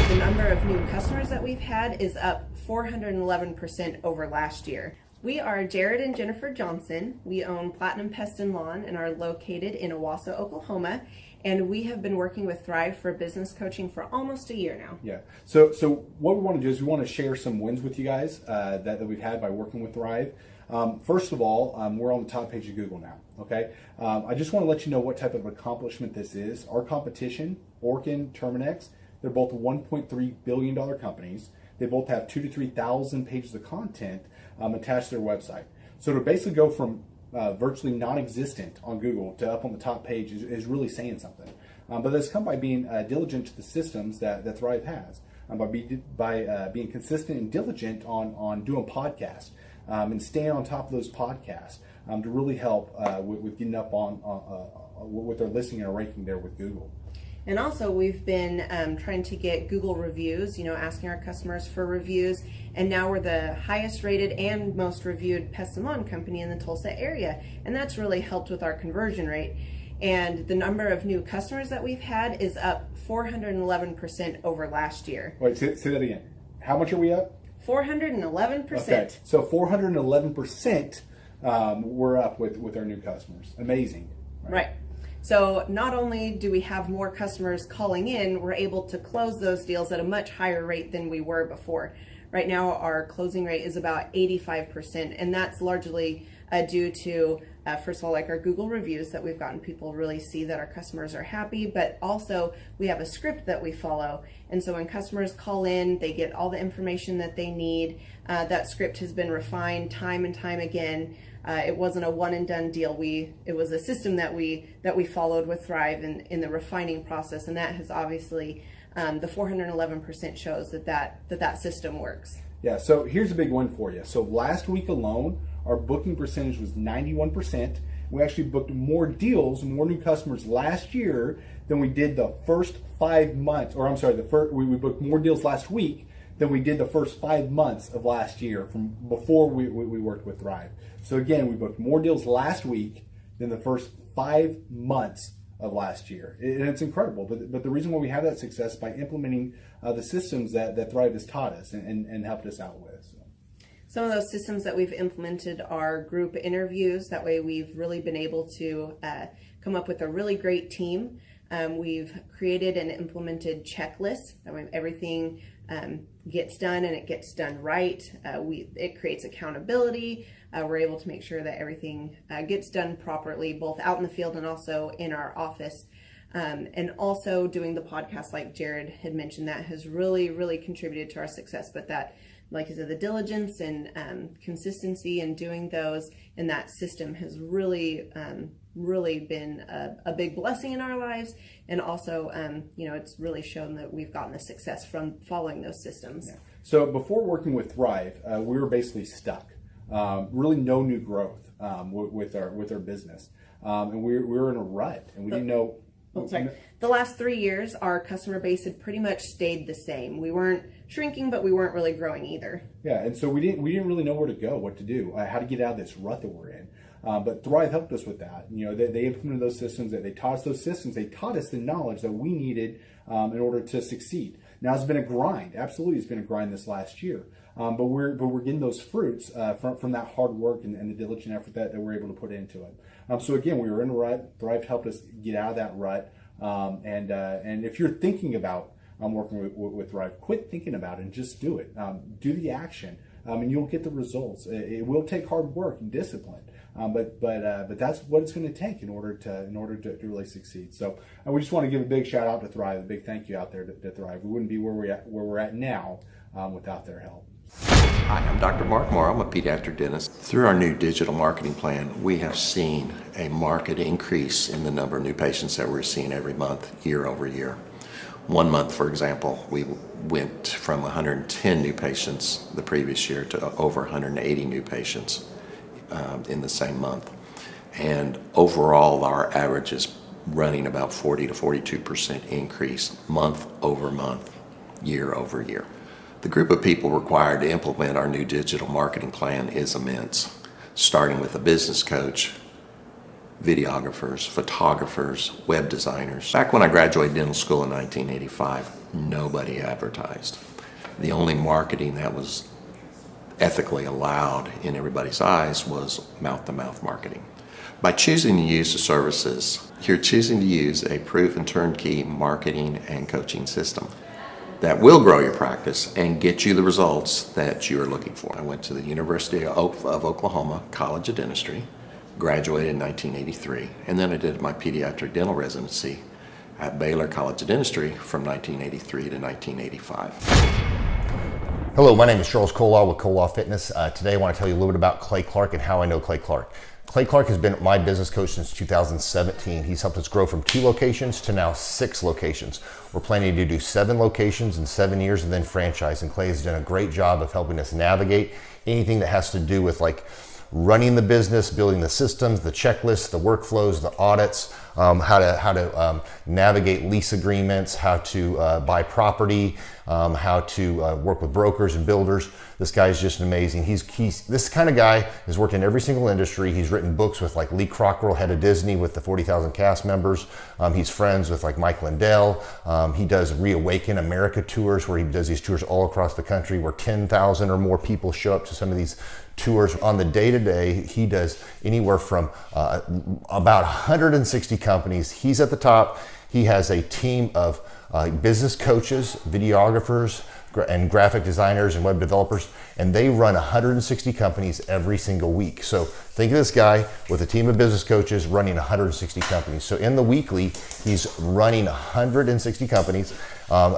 The number of new customers that we've had is up 411% over last year. We are Jared and Jennifer Johnson. We own Platinum Pest and Lawn and are located in Owasso, Oklahoma. And we have been working with Thrive for business coaching for almost a year now. Yeah. So what we want to do is we want to share some wins with you guys that we've had by working with Thrive. First of all, we're on the top page of Google now. Okay. I just want to let you know what type of accomplishment this is. Our competition, Orkin, Terminex, they're both $1.3 billion companies. They both have 2,000 to 3,000 pages of content attached to their website. So to basically go from virtually non-existent on Google to up on the top page is really saying something. But that's come by being diligent to the systems that Thrive has, by being consistent and diligent on doing podcasts and staying on top of those podcasts to really help with getting up on with their listing and ranking there with Google. And also we've been trying to get Google reviews, asking our customers for reviews. And now we're the highest rated and most reviewed pest and lawn company in the Tulsa area. And that's really helped with our conversion rate. And the number of new customers that we've had is up 411% over last year. Wait, say that again. How much are we up? 411%. Okay, so 411% we're up with our new customers. Amazing. Right. So not only do we have more customers calling in, we're able to close those deals at a much higher rate than we were before. Right now, our closing rate is about 85%, and that's largely due to, first of all, like our Google reviews that we've gotten people really see that our customers are happy, but also we have a script that we follow. And so when customers call in, they get all the information that they need. That script has been refined time and time again. It wasn't a one and done deal. It was a system that we followed with Thrive in the refining process, and that has obviously the 411% shows that system works. Yeah, so here's a big one for you. So last week alone, our booking percentage was 91%. We actually booked more deals, more new customers last year than we did the first 5 months, or I'm sorry, we booked more deals last week than we did the first 5 months of last year from before we worked with Thrive. So again, we booked more deals last week than the first 5 months of last year. And it's incredible. But the reason why we have that success is by implementing the systems that Thrive has taught us and helped us out with. So. Some of those systems that we've implemented are group interviews. That way we've really been able to come up with a really great team. We've created and implemented checklists. That way everything gets done and it gets done right. It creates accountability. We're able to make sure that everything gets done properly, both out in the field and also in our office. And also doing the podcast, like Jared had mentioned, that has really, really contributed to our success. But that, like I said, the diligence and consistency in doing those and that system has really, really been a big blessing in our lives. And also, it's really shown that we've gotten the success from following those systems. Yeah. So before working with Thrive, we were basically stuck. Really no new growth with our business. And we were in a rut and we didn't know. The last 3 years, our customer base had pretty much stayed the same. We weren't shrinking, but we weren't really growing either. Yeah, and so we didn't really know where to go, what to do, how to get out of this rut that we're in. But Thrive helped us with that. They implemented those systems. They taught us those systems. They taught us the knowledge that we needed in order to succeed. Now it's been a grind. Absolutely, it's been a grind this last year. But we're getting those fruits from that hard work and the diligent effort that we're able to put into it. So again, we were in a rut. Thrive helped us get out of that rut. And if you're thinking about working with Thrive, quit thinking about it and just do it. Do the action, and you'll get the results. It will take hard work and discipline, but that's what it's going to take in order to really succeed. So we just want to give a big shout out to Thrive, a big thank you out there to Thrive. We wouldn't be where we're at now without their help. Hi, I'm Dr. Mark Moore. I'm a pediatric dentist. Through our new digital marketing plan, we have seen a marked increase in the number of new patients that we're seeing every month, year over year. 1 month, for example, we went from 110 new patients the previous year to over 180 new patients in the same month. And overall, our average is running about 40 to 42% increase month over month, year over year. The group of people required to implement our new digital marketing plan is immense, starting with a business coach, videographers, photographers, web designers. Back when I graduated dental school in 1985, nobody advertised. The only marketing that was ethically allowed in everybody's eyes was mouth-to-mouth marketing. By choosing to use the services, you're choosing to use a proven turnkey marketing and coaching system that will grow your practice and get you the results that you're looking for. I went to the University of Oklahoma College of Dentistry, graduated in 1983, and then I did my pediatric dental residency at Baylor College of Dentistry from 1983 to 1985. Hello, my name is Charles Colaw with Colaw Fitness. Today I want to tell you a little bit about Clay Clark and how I know Clay Clark. Clay Clark has been my business coach since 2017. He's helped us grow from 2 locations to now 6 locations. We're planning to do 7 locations in 7 years and then franchise. And Clay has done a great job of helping us navigate anything that has to do with like running the business, building the systems, the checklists, the workflows, the audits, how to navigate lease agreements, how to buy property, how to work with brokers and builders. This guy is just amazing. He's this kind of guy has worked in every single industry. He's written books with like Lee Crockrell, head of Disney, with the 40,000 cast members. He's friends with like Mike Lindell. He does Reawaken America tours, where he does these tours all across the country, where 10,000 or more people show up to some of these tours. On the day-to-day, he does anywhere from about 160 companies. He's at the top. He has a team of business coaches, videographers, and graphic designers and web developers, and they run 160 companies every single week. So think of this guy with a team of business coaches running 160 companies. So in the weekly, he's running 160 companies.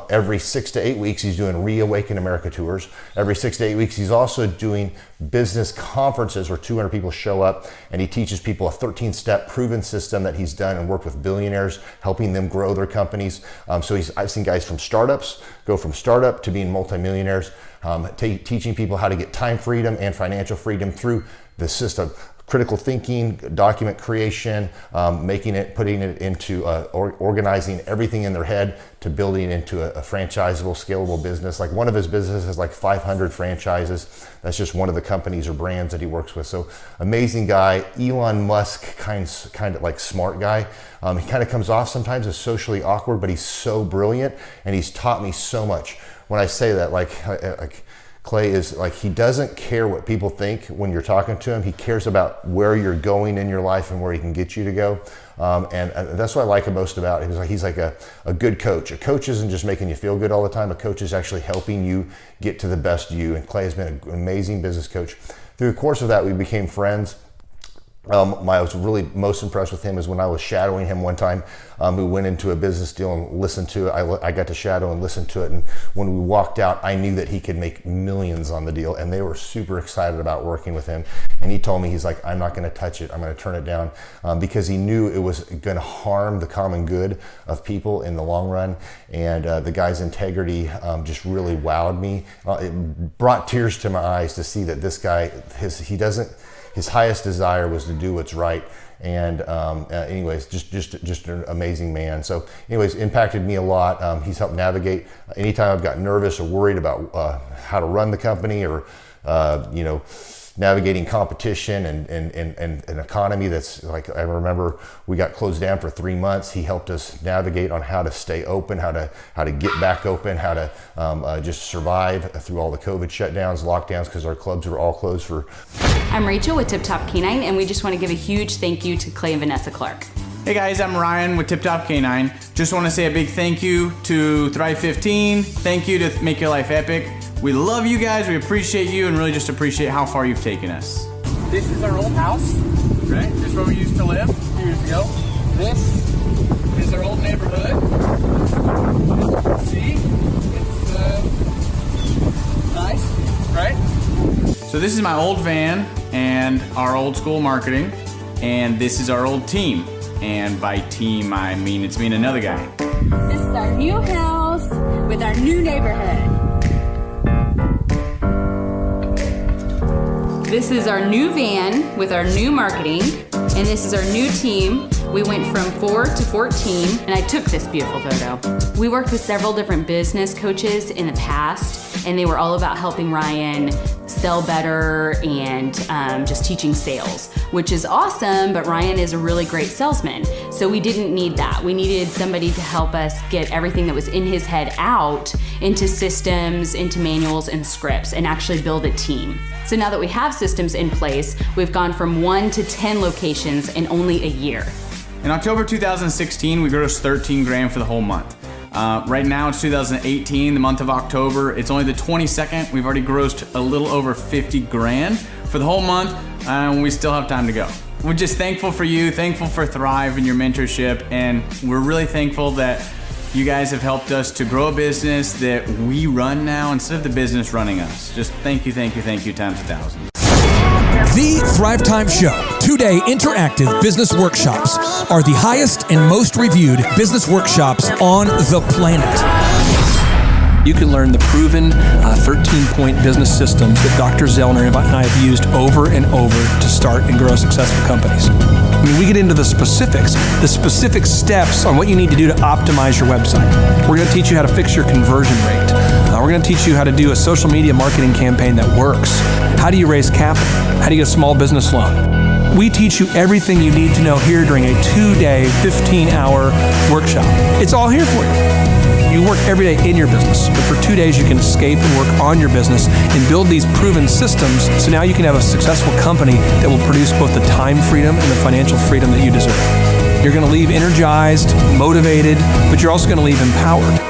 Every 6 to 8 weeks, he's doing Reawaken America tours. Every 6 to 8 weeks, he's also doing business conferences where 200 people show up, and he teaches people a 13-step proven system that he's done and worked with billionaires, helping them grow their companies. So I've seen guys from startups go from startup to being multimillionaires, teaching people how to get time freedom and financial freedom through the system. Critical thinking, document creation, putting it into organizing everything in their head to building into a franchisable, scalable business. Like one of his businesses has like 500 franchises. That's just one of the companies or brands that he works with. So amazing guy. Elon Musk, kind of like smart guy. He kind of comes off sometimes as socially awkward, but he's so brilliant, and he's taught me so much. When I say that, like Clay is like, he doesn't care what people think when you're talking to him. He cares about where you're going in your life and where he can get you to go. And that's what I like most about him. He's like a good coach. A coach isn't just making you feel good all the time. A coach is actually helping you get to the best you. And Clay has been an amazing business coach. Through the course of that, we became friends. I was really most impressed with him is when I was shadowing him one time. We went into a business deal and listened to it. I got to shadow and listen to it. And when we walked out, I knew that he could make millions on the deal. And they were super excited about working with him. And he told me, he's like, I'm not going to touch it. I'm going to turn it down, because he knew it was going to harm the common good of people in the long run. And the guy's integrity just really wowed me. It brought tears to my eyes to see that this guy, his highest desire was to do what's right. And anyways, just an amazing man. So anyways, impacted me a lot. He's helped navigate anytime I've got nervous or worried about how to run the company, or navigating competition and an economy that's like, I remember we got closed down for 3 months. He helped us navigate on how to stay open, how to get back open, how to just survive through all the COVID shutdowns, lockdowns, because our clubs were all closed for. I'm Rachel with Tip Top Canine, and we just want to give a huge thank you to Clay and Vanessa Clark. Hey guys, I'm Ryan with Tip Top Canine. Just want to say a big thank you to Thrive 15. Thank you to Make Your Life Epic. We love you guys, we appreciate you, and really just appreciate how far you've taken us. This is our old house, right? This is where we used to live a few years ago. This is our old neighborhood. See? It's nice, right? So this is my old van and our old school marketing, and this is our old team. And by team, I mean it's me and another guy. This is our new house with our new neighborhood. This is our new van with our new marketing, and this is our new team. We went from 4 to 14, and I took this beautiful photo. We worked with several different business coaches in the past, and they were all about helping Ryan sell better and just teaching sales, which is awesome, but Ryan is a really great salesman. So we didn't need that. We needed somebody to help us get everything that was in his head out into systems, into manuals and scripts, and actually build a team. So now that we have systems in place, we've gone from 1 to 10 locations in only a year. In October 2016, we grossed 13 grand for the whole month. Right now it's 2018, the month of October. It's only the 22nd. We've already grossed a little over 50 grand for the whole month, and we still have time to go. We're just thankful for you, thankful for Thrive and your mentorship, and we're really thankful that you guys have helped us to grow a business that we run now instead of the business running us. Just thank you times 1,000. The Thrive Time Show 2-day interactive business workshops are the highest and most reviewed business workshops on the planet. You can learn the proven 13-point business systems that Dr. Zellner and I have used over and over to start and grow successful companies. I mean, we get into the specific steps on what you need to do to optimize your website. We're going to teach you how to fix your conversion rate. We're going to teach you how to do a social media marketing campaign that works. How do you raise capital? How do you get a small business loan? We teach you everything you need to know here during a 2-day, 15-hour workshop. It's all here for you. You work every day in your business, but for 2 days you can escape and work on your business and build these proven systems so now you can have a successful company that will produce both the time freedom and the financial freedom that you deserve. You're going to leave energized, motivated, but you're also going to leave empowered.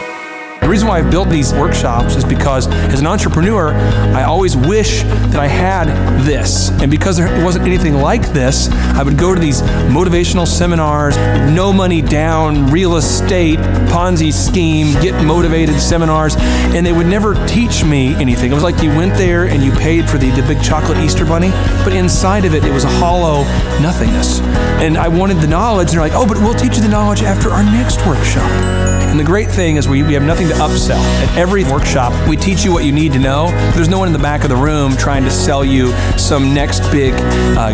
The reason why I've built these workshops is because as an entrepreneur, I always wish that I had this. And because there wasn't anything like this, I would go to these motivational seminars, no money down, real estate, Ponzi scheme, get motivated seminars, and they would never teach me anything. It was like you went there and you paid for the big chocolate Easter bunny, but inside of it was a hollow nothingness. And I wanted the knowledge, and they're like, oh, but we'll teach you the knowledge after our next workshop. And the great thing is we have nothing to upsell. At every workshop, we teach you what you need to know. There's no one in the back of the room trying to sell you some next big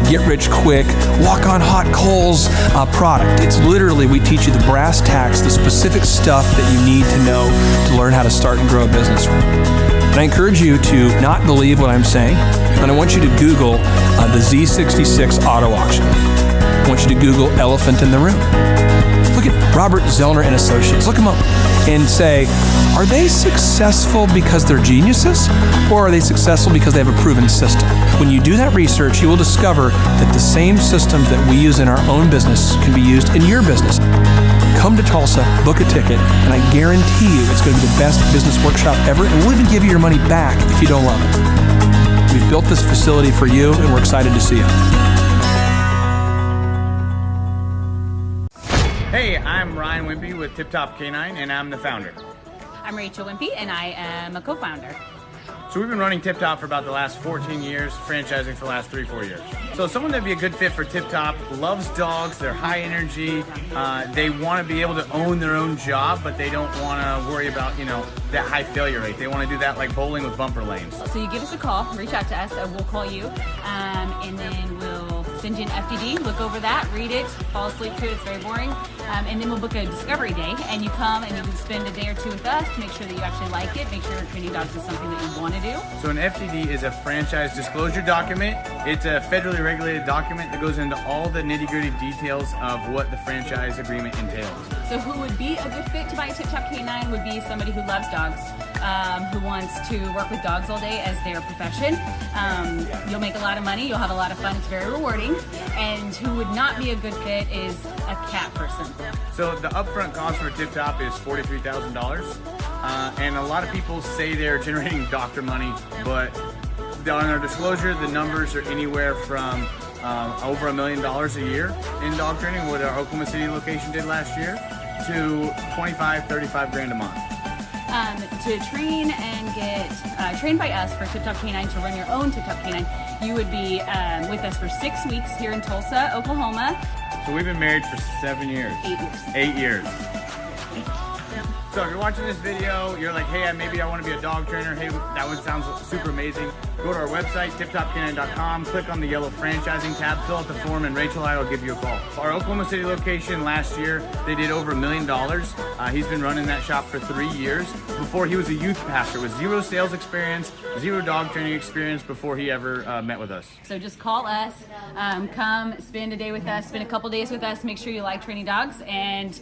get-rich-quick, walk-on-hot coals product. It's literally, we teach you the brass tacks, the specific stuff that you need to know to learn how to start and grow a business. And I encourage you to not believe what I'm saying, and I want you to Google the Z66 auto auction. I want you to Google elephant in the room. Look at Robert Zellner and Associates. Look them up and say, are they successful because they're geniuses, or are they successful because they have a proven system? When you do that research, you will discover that the same systems that we use in our own business can be used in your business. Come to Tulsa, book a ticket, and I guarantee you it's going to be the best business workshop ever, and we'll even give you your money back if you don't love it. We've built this facility for you, and we're excited to see you. Hey, I'm Ryan Wimpy with Tip Top Canine, and I'm the founder. I'm Rachel Wimpy, and I am a co-founder. So we've been running Tip Top for about the last 14 years, franchising for the last 3-4 years. So someone that'd be a good fit for Tip Top loves dogs, they're high energy, they want to be able to own their own job, but they don't want to worry about, that high failure rate. They want to do that like bowling with bumper lanes. So you give us a call, reach out to us, we'll call you, and then we'll send you an FDD, look over that, read it, fall asleep to it, it's very boring, and then we'll book a discovery day, and you come and you can spend a day or two with us, make sure that you actually like it, make sure training dogs is something that you want to do. So an FDD is a franchise disclosure document. It's a federally regulated document that goes into all the nitty-gritty details of what the franchise agreement entails. So who would be a good fit to buy a Tip Top Canine would be somebody who loves dogs, who wants to work with dogs all day as their profession. You'll make a lot of money, you'll have a lot of fun, it's very rewarding. And who would not be a good fit is a cat person. So the upfront cost for Tip Top is $43,000. And a lot of people say they're generating doctor money, but on our disclosure, the numbers are anywhere from over $1 million a year in dog training, what our Oklahoma City location did last year, to $25-35 grand a month. To train and get trained by us for Tip Top Canine, to run your own Tip Top Canine, you would be with us for 6 weeks here in Tulsa, Oklahoma. So we've been married for 7 years. 8 years. 8 years. So if you're watching this video, you're like, hey, maybe I want to be a dog trainer. Hey, that one sounds super amazing. Go to our website, tiptopcanine.com, click on the yellow franchising tab, fill out the form, and Rachel and I will give you a call. Our Oklahoma City location last year, they did over $1 million. He's been running that shop for 3 years. Before, he was a youth pastor with 0 sales experience, 0 dog training experience before he ever met with us. So just call us, come spend a day with us, spend a couple days with us, make sure you like training dogs, and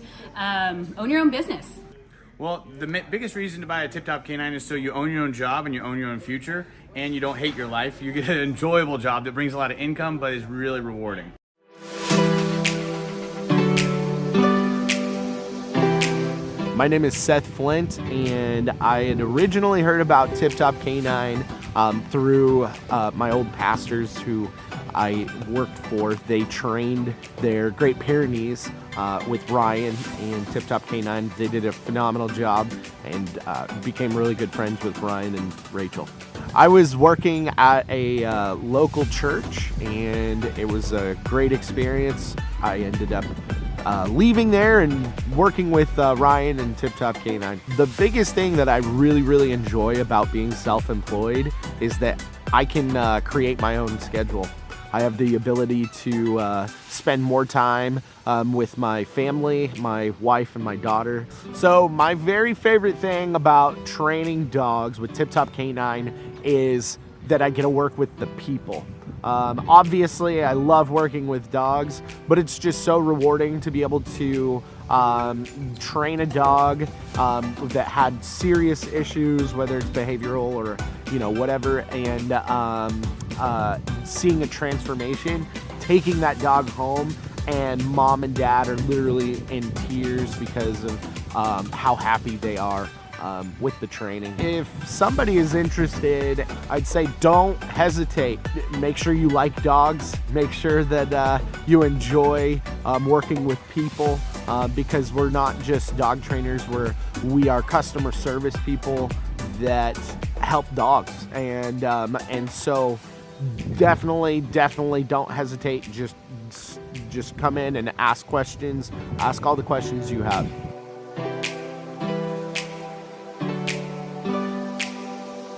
own your own business. Well, the biggest reason to buy a Tip Top Canine is so you own your own job and you own your own future, and you don't hate your life. You get an enjoyable job that brings a lot of income, but is really rewarding. My name is Seth Flint, and I had originally heard about Tip Top Canine through my old pastors who I worked for. They trained their Great Pyrenees with Ryan and Tip Top Canine. They did a phenomenal job and became really good friends with Ryan and Rachel. I was working at a local church, and it was a great experience. I ended up leaving there and working with Ryan and Tip Top Canine. The biggest thing that I really, really enjoy about being self-employed is that I can create my own schedule. I have the ability to spend more time with my family, my wife, and my daughter. So my very favorite thing about training dogs with Tip Top Canine is that I get to work with the people. Obviously, I love working with dogs, but it's just so rewarding to be able to train a dog that had serious issues, whether it's behavioral or whatever, and seeing a transformation, taking that dog home, and mom and dad are literally in tears because of how happy they are with the training. If somebody is interested, I'd say don't hesitate. Make sure you like dogs. Make sure that you enjoy working with people, because we're not just dog trainers. We are customer service people that help dogs, and so definitely don't hesitate. Just come in and ask questions. Ask all the questions you have.